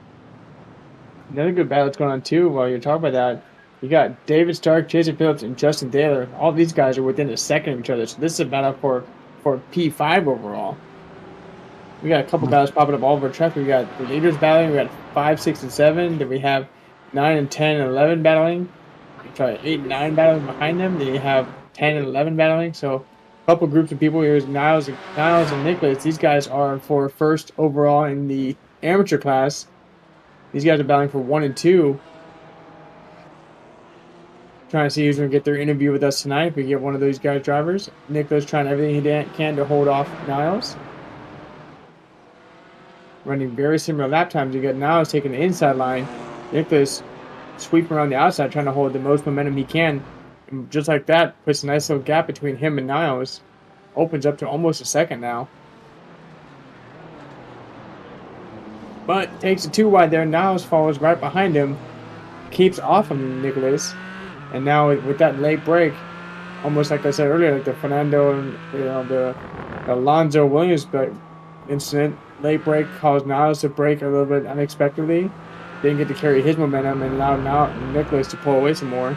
Another good battle that's going on too. While you're talking about that, you got David Stark, Jason Phillips, and Justin Taylor. All these guys are within a second of each other. So this is a battle for P5 overall. We got a couple battles popping up all over track. We got the leaders battling. We got 5, 6, and 7. Then we have 9 and 10 and 11 battling. Sorry, 8 and 9 battling behind them. Then you have 10 and 11 battling. So a couple groups of people. Here's Niles and Nicholas. These guys are for first overall in the amateur class. These guys are battling for 1 and 2. Trying to see who's going to get their interview with us tonight. If we get one of those guys drivers. Nicholas trying everything he can to hold off Niles. Running very similar lap times. You got Niles taking the inside line. Nicholas sweeping around the outside, trying to hold the most momentum he can. And just like that, puts a nice little gap between him and Niles. Opens up to almost a second now. But takes it too wide there. Niles follows right behind him. Keeps off of Nicholas. And now with that late break, almost like I said earlier, like the Fernando and the Alonzo Williams incident, late break caused Niles to break a little bit unexpectedly. Didn't get to carry his momentum and allowed Nicholas to pull away some more.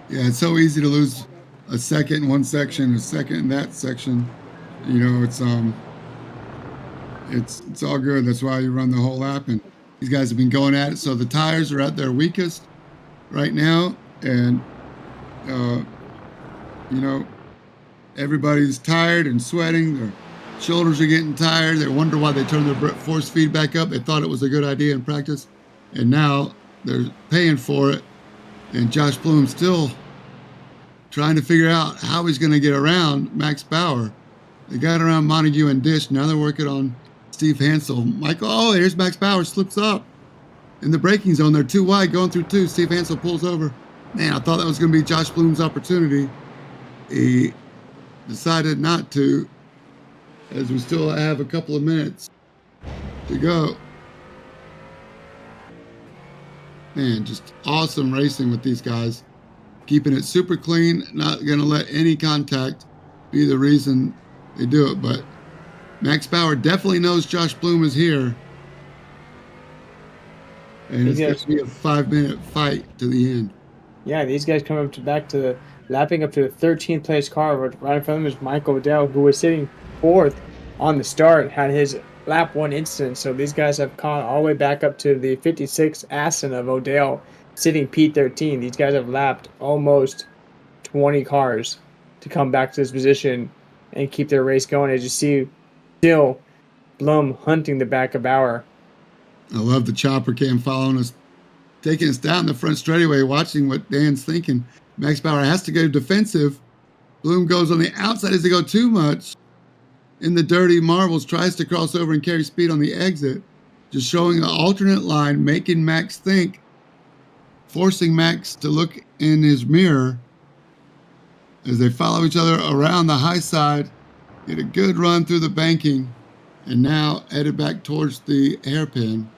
Yeah, it's so easy to lose a second in one section, a second in that section. You know, it's all good. That's why you run the whole lap, and these guys have been going at it. So the tires are at their weakest right now, and you know, everybody's tired and sweating. Their shoulders are getting tired. They wonder why they turned their force feed back up. They thought it was a good idea in practice, and now they're paying for it. And Josh Bloom still trying to figure out how he's going to get around Max Bauer. They got around Montague and Dish. Now they're working on Steve Hansel. Michael, oh, here's Max Bauer, slips up in the braking zone. They're too wide, going through 2. Steve Hansel pulls over. Man, I thought that was going to be Josh Bloom's opportunity. He decided not to, as we still have a couple of minutes to go. Man, just awesome racing with these guys. Keeping it super clean, not going to let any contact be the reason they do it. But Max Bauer definitely knows Josh Bloom is here. And it's going to be a 5-minute fight to the end. Yeah, these guys come back to lapping up to the 13th place car. Right in front of them is Michael Odell, who was sitting 4th on the start, had his lap 1 incident. So these guys have gone all the way back up to the 56th Aston of Odell, sitting P13. These guys have lapped almost 20 cars to come back to this position and keep their race going. As you see, still Blum hunting the back of Bauer. I love the chopper cam following us, taking us down the front straightaway, watching what Dan's thinking. Max Bauer has to go defensive. Bloom goes on the outside as they go too much. In the dirty marbles, tries to cross over and carry speed on the exit. Just showing an alternate line, making Max think, forcing Max to look in his mirror as they follow each other around the high side, get a good run through the banking, and now headed back towards the hairpin.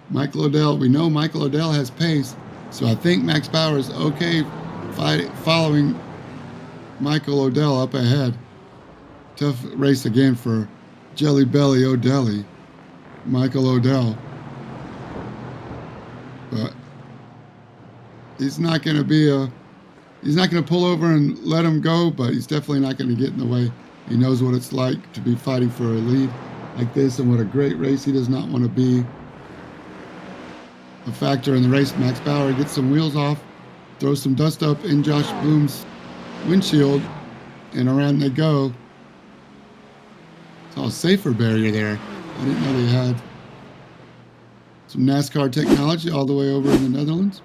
Michael Odell, we know Michael Odell has pace, so I think Max Bauer is okay following Michael Odell up ahead. Tough race again for Jelly Belly O'Delly, Michael Odell. But he's not going to pull over and let him go, but he's definitely not going to get in the way He knows what it's like to be fighting for a lead like this, and what a great race. He does not want to be a factor in the race. Max Bauer gets some wheels off, throws some dust up in Josh Bloom's windshield, and around they go. Saw a safer barrier there. I didn't know they had some NASCAR technology all the way over in the Netherlands.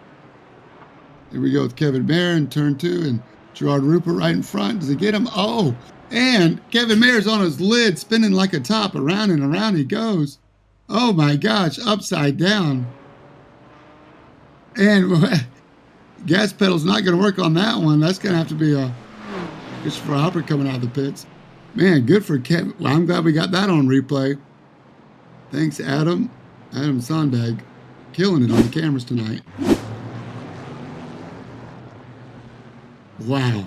Here we go with Kevin Mayer in turn 2, and Gerard Rupert right in front. Does he get him? Oh, and Kevin Mayer's on his lid, spinning like a top. Around and around he goes. Oh my gosh, upside down. And gas pedal's not going to work on that one. That's going to have to be a Christopher Hopper coming out of the pits. Man, good for Kevin. Well, I'm glad we got that on replay. Thanks, Adam. Adam Sondag, killing it on the cameras tonight. Wow.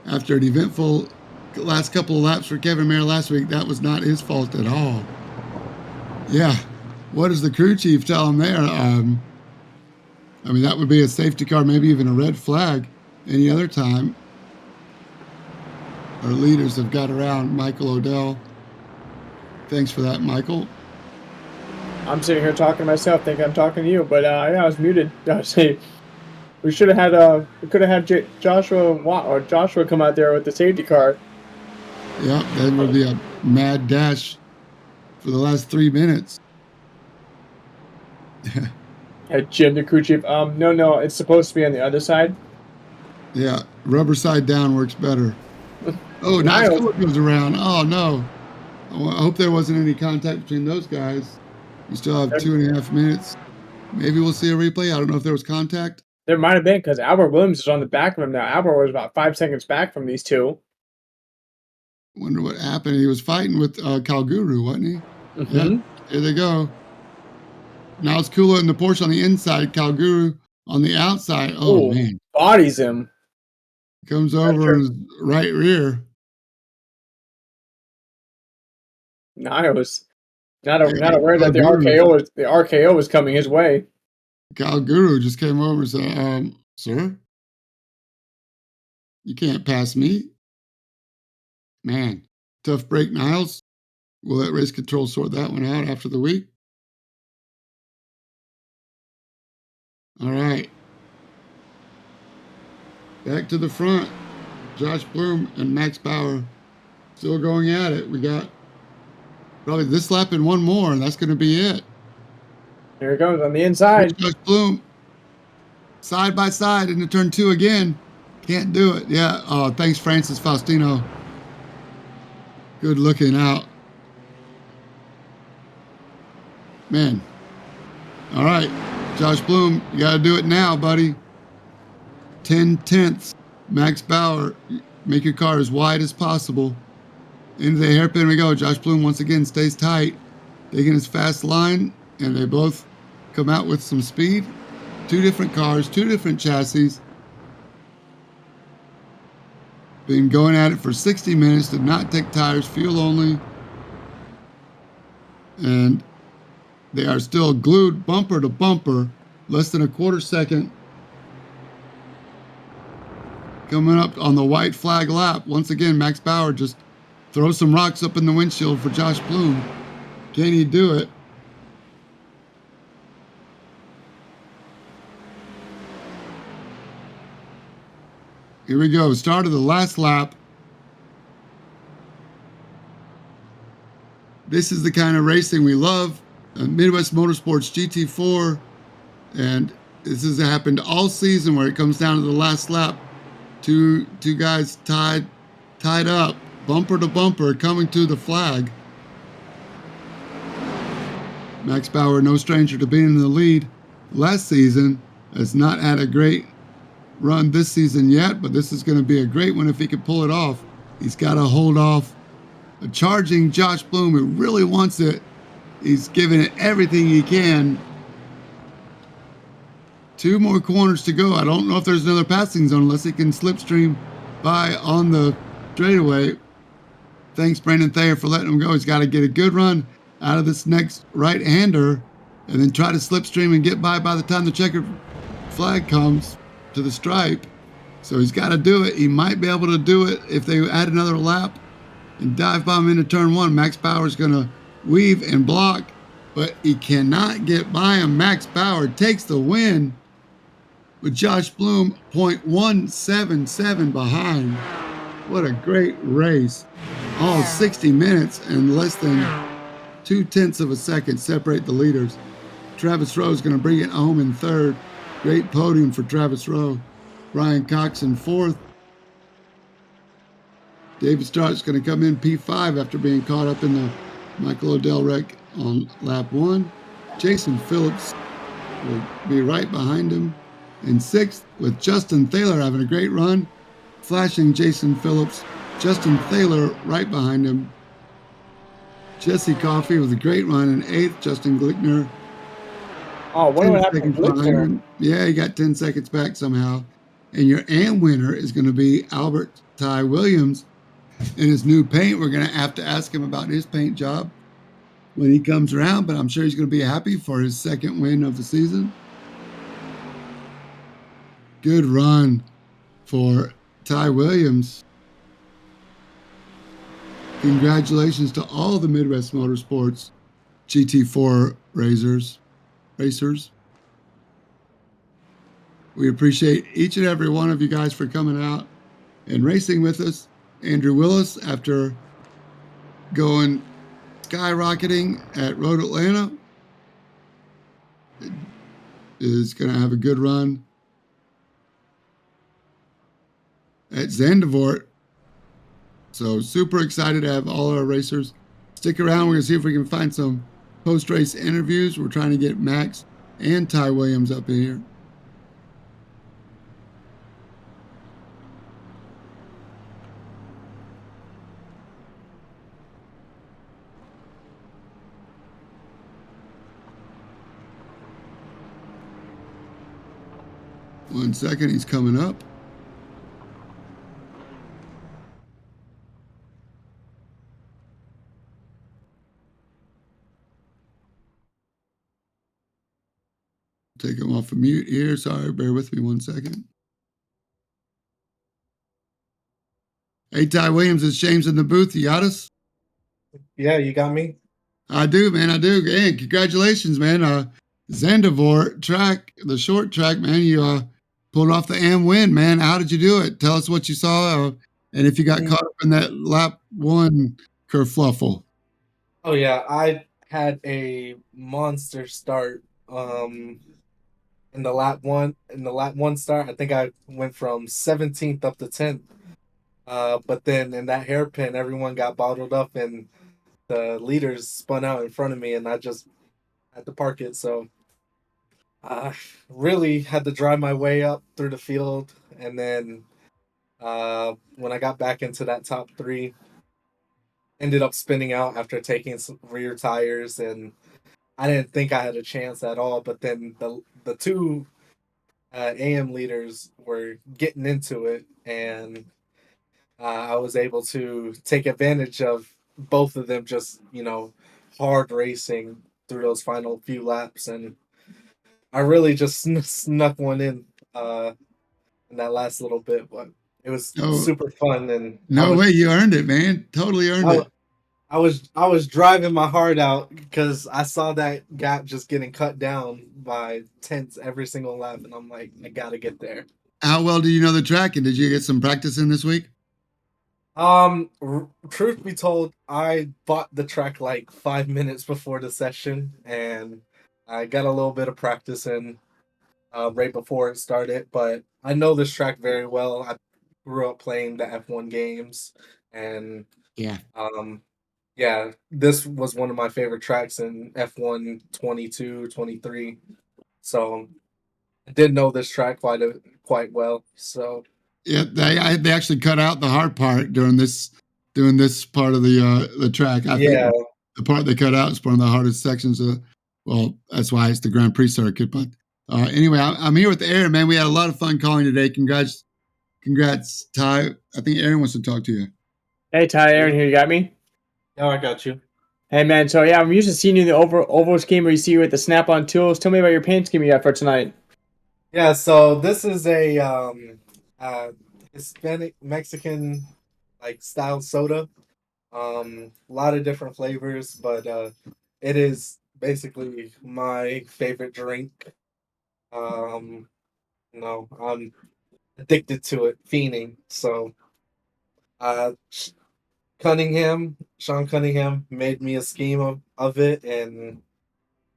After an eventful last couple of laps for Kevin Mayer last week, that was not his fault at all. Yeah. What does the crew chief tell him there? I mean, that would be a safety car, maybe even a red flag any other time. Our leaders have got around. Michael Odell. Thanks for that, Michael. I'm sitting here talking to myself, thinking I'm talking to you, but I was muted. We should have had we could have had Joshua come out there with the safety car. Yeah, that would be a mad dash for the last 3 minutes. Jim, the crew chief. No, it's supposed to be on the other side. Yeah, rubber side down works better. Oh, nice. Goes around. Oh no! I hope there wasn't any contact between those guys. We still have 2.5 minutes. Maybe we'll see a replay. I don't know if there was contact. There might have been, because Albert Williams is on the back of him now. Albert was about 5 seconds back from these two. Wonder what happened. He was fighting with Calguru, wasn't he? Mm-hmm. Yeah, here they go. Now it's Kula in the Porsche on the inside, Calguru on the outside. Oh, man. Bodies him. Comes over in his right rear. Niles. Not aware that the RKO was coming his way. Calguru just came over and said, sir, you can't pass me. Man, tough break, Niles. Will let race control sort that one out after the week? All right. Back to the front. Josh Bloom and Max Bauer still going at it. We got probably this lap and one more, and that's going to be it. Here it goes on the inside. Josh Bloom, side by side into turn 2 again. Can't do it. Yeah. Oh, thanks, Francis Faustino. Good looking out. Man. All right. Josh Bloom, you got to do it now, buddy. 10/10. Max Bauer, make your car as wide as possible. Into the hairpin we go. Josh Bloom once again stays tight, taking his fast line, and they both come out with some speed. 2 different cars, 2 different chassis. Been going at it for 60 minutes, did not take tires, fuel only. And they are still glued bumper to bumper, less than a quarter second. Coming up on the white flag lap. Once again, Max Bauer just throws some rocks up in the windshield for Josh Bloom. Can he do it? Here we go. Start of the last lap. This is the kind of racing we love. Midwest Motorsports GT4. And this has happened all season where it comes down to the last lap. Two guys tied up, bumper to bumper, coming to the flag. Max Bauer, no stranger to being in the lead last season, has not had a great run this season yet, but this is going to be a great one if he can pull it off. He's got to hold off a charging Josh Bloom who really wants it. He's giving it everything he can. 2 more corners to go. I don't know if there's another passing zone unless he can slipstream by on the straightaway. Thanks, Brandon Thayer, for letting him go. He's got to get a good run out of this next right-hander and then try to slipstream and get by the time the checkered flag comes to the stripe. So he's got to do it. He might be able to do it if they add another lap and dive bomb into turn one. Max Power's going to weave and block, but he cannot get by him. Max Power takes the win with Josh Bloom 0.177 behind. What a great race. All 60 minutes and less than 0.2 of a second separate the leaders. Travis Rowe is going to bring it home in third. Great podium for Travis Rowe. Brian Cox in fourth. David Start's going to come in P5 after being caught up in the Michael Odell wreck on lap one. Jason Phillips will be right behind him in sixth, with Justin Thaler having a great run, flashing Jason Phillips. Justin Thaler right behind him. Jesse Coffey with a great run in eighth. Justin Glickner Oh, what 10 would happen seconds to behind Glickner? him. Yeah, he got 10 seconds back somehow. And your AM winner is going to be Albert Ty Williams in his new paint. We're going to have to ask him about his paint job when he comes around, but I'm sure he's going to be happy for his second win of the season. Good run for Ty Williams. Congratulations to all the Midwest Motorsports GT4 racers. We appreciate each and every one of you guys for coming out and racing with us. Andrew Willis, after going skyrocketing at Road Atlanta, is going to have a good run at Zandvoort. So super excited to have all our racers. Stick around. We're going to see if we can find some post-race interviews. We're trying to get Max and Ty Williams up in here. One second, he's coming up. Take him off of mute here. Sorry, bear with me 1 second. Hey, Ty Williams, it's James in the booth. You got us? Yeah, you got me. I do, man. I do. Hey, congratulations, man. Zandvoort track, the short track, man. You pulled off the AM win, man. How did you do it? Tell us what you saw, and if you got caught up in that lap one kerfluffle. Oh yeah, I had a monster start. In the lap one start, I think I went from 17th up to 10th. But then in that hairpin, everyone got bottled up and the leaders spun out in front of me, and I just had to park it. So I really had to drive my way up through the field, and then when I got back into that top three, ended up spinning out after taking some rear tires, and I didn't think I had a chance at all. But then the two AM leaders were getting into it, and I was able to take advantage of both of them just hard racing through those final few laps, and I really just snuck one in that last little bit, but it was Oh, super fun, and no way. You earned it, man. Totally earned I, it. I was driving my heart out because I saw that gap just getting cut down by tenths every single lap, and I'm like, I gotta get there. How well do you know the track, and did you get some practice in this week? Truth be told, I bought the track like 5 minutes before the session, and I got a little bit of practice in right before it started. But I know this track very well. I grew up playing the F1 games, and Yeah. yeah, this was one of my favorite tracks in F1 22, 23. So I did know this track quite well. So Yeah, they actually cut out the hard part during this part of the track. I think yeah, the part they cut out is one of the hardest sections. Well, that's why it's the Grand Prix circuit. But anyway, I'm here with Aaron, man. We had a lot of fun calling today. Congrats, Ty. I think Aaron wants to talk to you. Hey, Ty, Aaron here. You got me? yeah, I got you. Hey, man. So, yeah, I'm used to seeing you in the oval scheme where you see you with the snap-on tools. Tell me about your paint scheme you got for tonight. Yeah, so this is a uh Hispanic Mexican like style soda. A lot of different flavors, but it is basically my favorite drink. Um, I'm addicted to it, fiending. So, uh, Sean Cunningham made me a scheme of it, and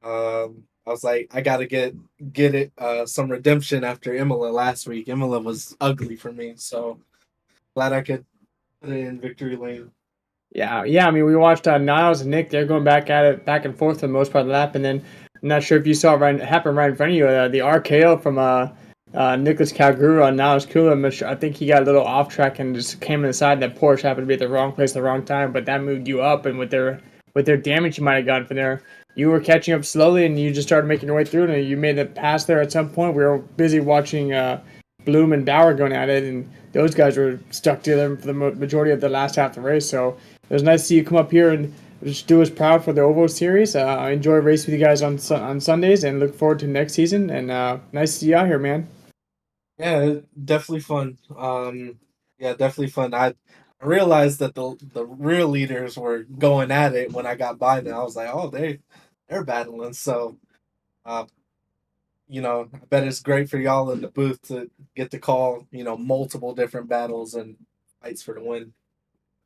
I was like, I gotta get it some redemption after Imola last week. Imola was ugly for me, so glad I could put it in victory lane. Yeah. I mean, we watched Niles and Nick. They're going back at it, back and forth for the most part of the lap. And then I'm not sure if you saw it happen right in front of you. The RKO from Nicholas Calguru on Niles Kula. I think he got a little off track and just came inside. That Porsche happened to be at the wrong place at the wrong time, but that moved you up. And with their damage you might have gotten from there, you were catching up slowly, and you just started making your way through. And you made the pass there at some point. We were busy watching Bloom and Bauer going at it, and those guys were stuck together for the majority of the last half of the race. So it was nice to see you come up here and just do us proud for the Oval Series. I enjoy racing with you guys on Sundays and look forward to next season. And nice to see you out here, man. Yeah, definitely fun. Yeah, definitely fun. I realized that the real leaders were going at it when I got by them. I was like, oh, they're battling. So, uh, I bet it's great for y'all in the booth to get to call, multiple different battles and fights for the win.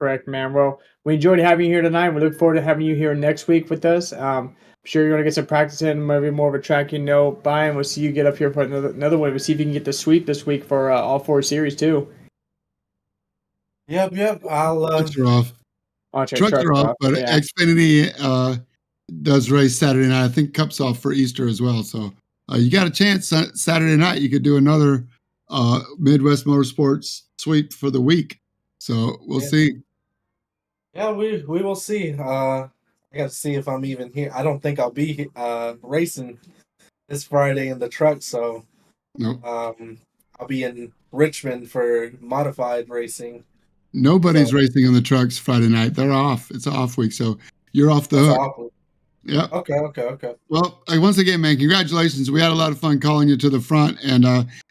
Correct, man. Well, we enjoyed having you here tonight. We look forward to having you here next week with us. I'm sure you're going to get some practice in, maybe more of a track by, and we'll see you get up here for another one. We'll see if you can get the sweep this week for all four series, too. Yep. I'll Trucks are off. Oh, check Trucks truck are off, off. but Yeah. Xfinity does race Saturday night. I think Cup's off for Easter as well. So you got a chance Saturday night. You could do another Midwest Motorsports sweep for the week. So we'll Yeah. see. Yeah, we will see. I got to see if I'm even here. I don't think I'll be racing this Friday in the truck, so Nope. I'll be in Richmond for modified racing. Nobody's So racing on the trucks Friday night. They're off. It's an off week. So you're off the that's hook. awful. Yep. Okay. Well, once again, man, congratulations. We had a lot of fun calling you to the front, and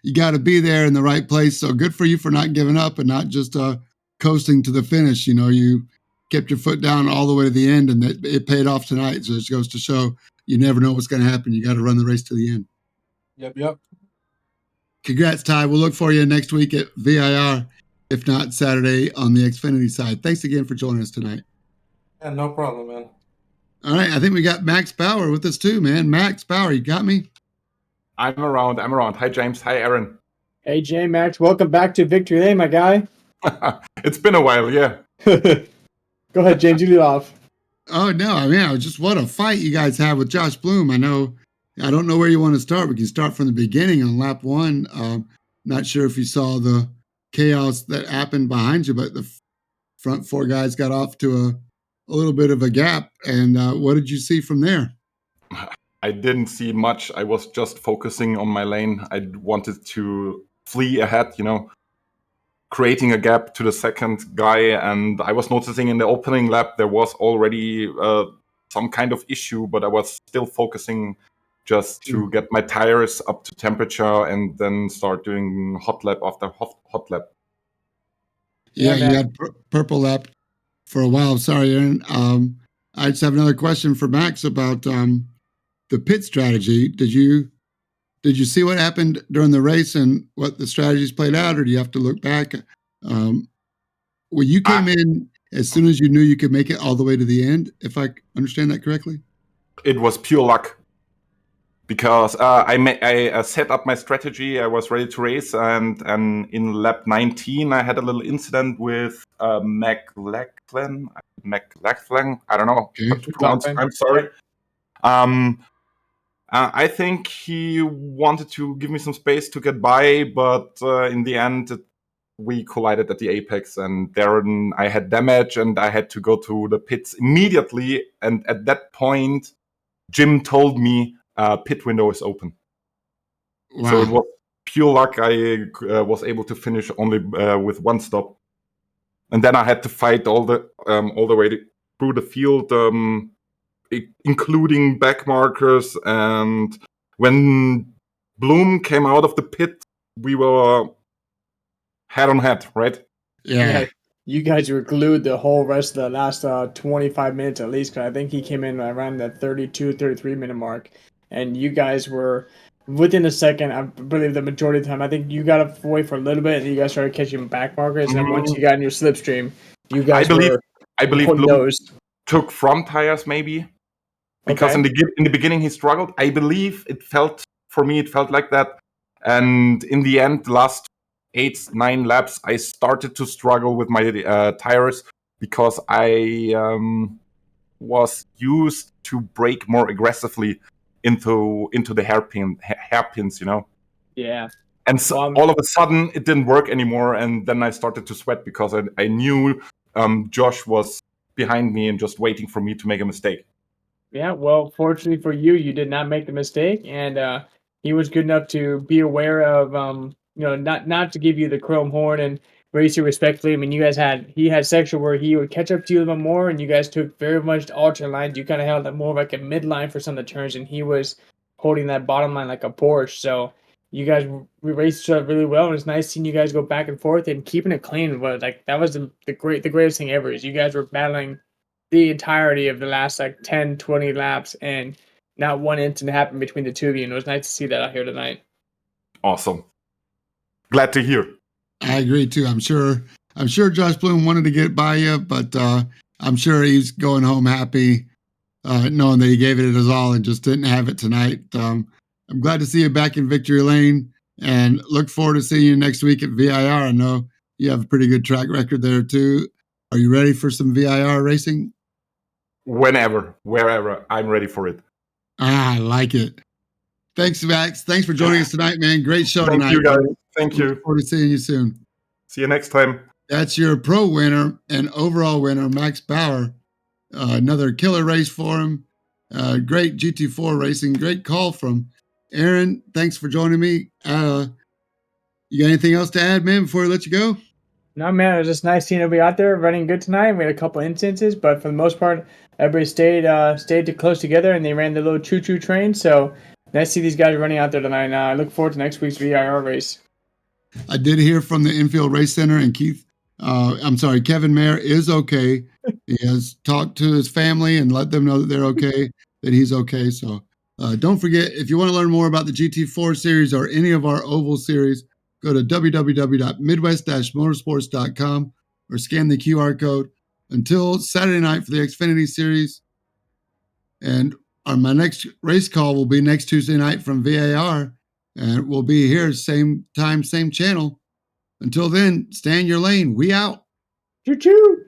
you got to be there in the right place. So good for you for not giving up and not just coasting to the finish. You kept your foot down all the way to the end, and it paid off tonight. So it goes to show you never know what's going to happen. You got to run the race to the end. Yep. Congrats, Ty. We'll look for you next week at VIR, if not Saturday on the Xfinity side. Thanks again for joining us tonight. Yeah, no problem, man. All right, I think we got Max Bauer with us too, man. Max Bauer, you got me? I'm around. Hi, James. Hi, Aaron. Hey, J Max, welcome back to Victory Lane, my guy. It's been a while, yeah. Go ahead, James, you lead off. Oh no, I mean, just what a fight you guys have with Josh Bloom. I don't know where you want to start. We can start from the beginning on lap one. Not sure if you saw the chaos that happened behind you, but the front four guys got off to a little bit of a gap. And what did you see from there? I didn't see much. I was just focusing on my lane. I wanted to flee ahead, creating a gap to the second guy. And I was noticing in the opening lap there was already some kind of issue, but I was still focusing just to get my tires up to temperature and then start doing hot lap after hot lap. Yeah, man. you had purple lap for a while. Sorry, Aaron. I just have another question for Max about the pit strategy. Did you see what happened during the race and what the strategies played out, or do you have to look back? Well, you came in as soon as you knew you could make it all the way to the end, if I understand that correctly. It was pure luck. Because I set up my strategy, I was ready to race, and in lap 19 I had a little incident with McLachlan. I don't know how to pronounce it. I'm sorry. I think he wanted to give me some space to get by, but in the end we collided at the apex, and then I had damage, and I had to go to the pits immediately. And at that point, Jim told me pit window is open. Wow. So it was pure luck. I was able to finish only with one stop, and then I had to fight all the way through the field, including back markers. And when Bloom came out of the pit, we were head on head, right? Yeah. you guys were glued the whole rest of the last 25 minutes at least. Cause I think he came in around the 32, 33-minute mark, and you guys were within a second. I believe the majority of the time. I think you got away for a little bit, and you guys started catching back markers. And once Mm, you got in your slipstream, you I guys believe were I believe holding Bloom those. took front tires maybe because Okay. in the beginning he struggled. I believe it felt like that, and in the end, last 8 9 laps, I started to struggle with my tires because I was used to brake more aggressively into the hairpins, you know. Yeah. And so Well, all of a sudden, it didn't work anymore, and then I started to sweat because I knew Josh was behind me and just waiting for me to make a mistake. yeah, well, fortunately for you, you did not make the mistake, and he was good enough to be aware of, not to give you the chrome horn and race you respectfully. I mean, he had section where he would catch up to you a little bit more, and you guys took very much alternate lines. You kind of held more of like a midline for some of the turns, and he was holding that bottom line like a Porsche. So you guys we raced each other really well, and it's nice seeing you guys go back and forth and keeping it clean. But like that was the greatest thing ever is you guys were battling the entirety of the last like 10, 20 laps, and not one incident happened between the two of you. And it was nice to see that out here tonight. Awesome. Glad to hear. I agree too. I'm sure Josh Bloom wanted to get by you, but I'm sure he's going home happy, knowing that he gave it his all and just didn't have it tonight. I'm glad to see you back in victory lane and look forward to seeing you next week at VIR. I know you have a pretty good track record there too. Are you ready for some VIR racing? Whenever, wherever, I'm ready for it. I like it. Thanks, Max. Thanks for joining us tonight, man. Great show Thank tonight. you, guys. Thank you. Look forward to seeing you soon. See you next time. That's your pro winner and overall winner, Max Bauer. Another killer race for him. Great GT4 racing. Great call from Aaron. Thanks for joining me. You got anything else to add, man, before I let you go? No, man, it was just nice seeing everybody out there running good tonight. We had a couple instances, but for the most part, everybody stayed close together, and they ran the little choo-choo train. So nice to see these guys running out there tonight. I look forward to next week's VIR race. I did hear from the Infield Race Center, and Kevin Mayer is okay. He has talked to his family and let them know that they're okay, that he's okay. So don't forget, if you want to learn more about the GT4 series or any of our oval series, go to www.midwest-motorsports.com or scan the QR code. Until Saturday night for the Xfinity series. And my next race call will be next Tuesday night from VAR. And we'll be here, same time, same channel. Until then, stay in your lane. We out. Choo-choo!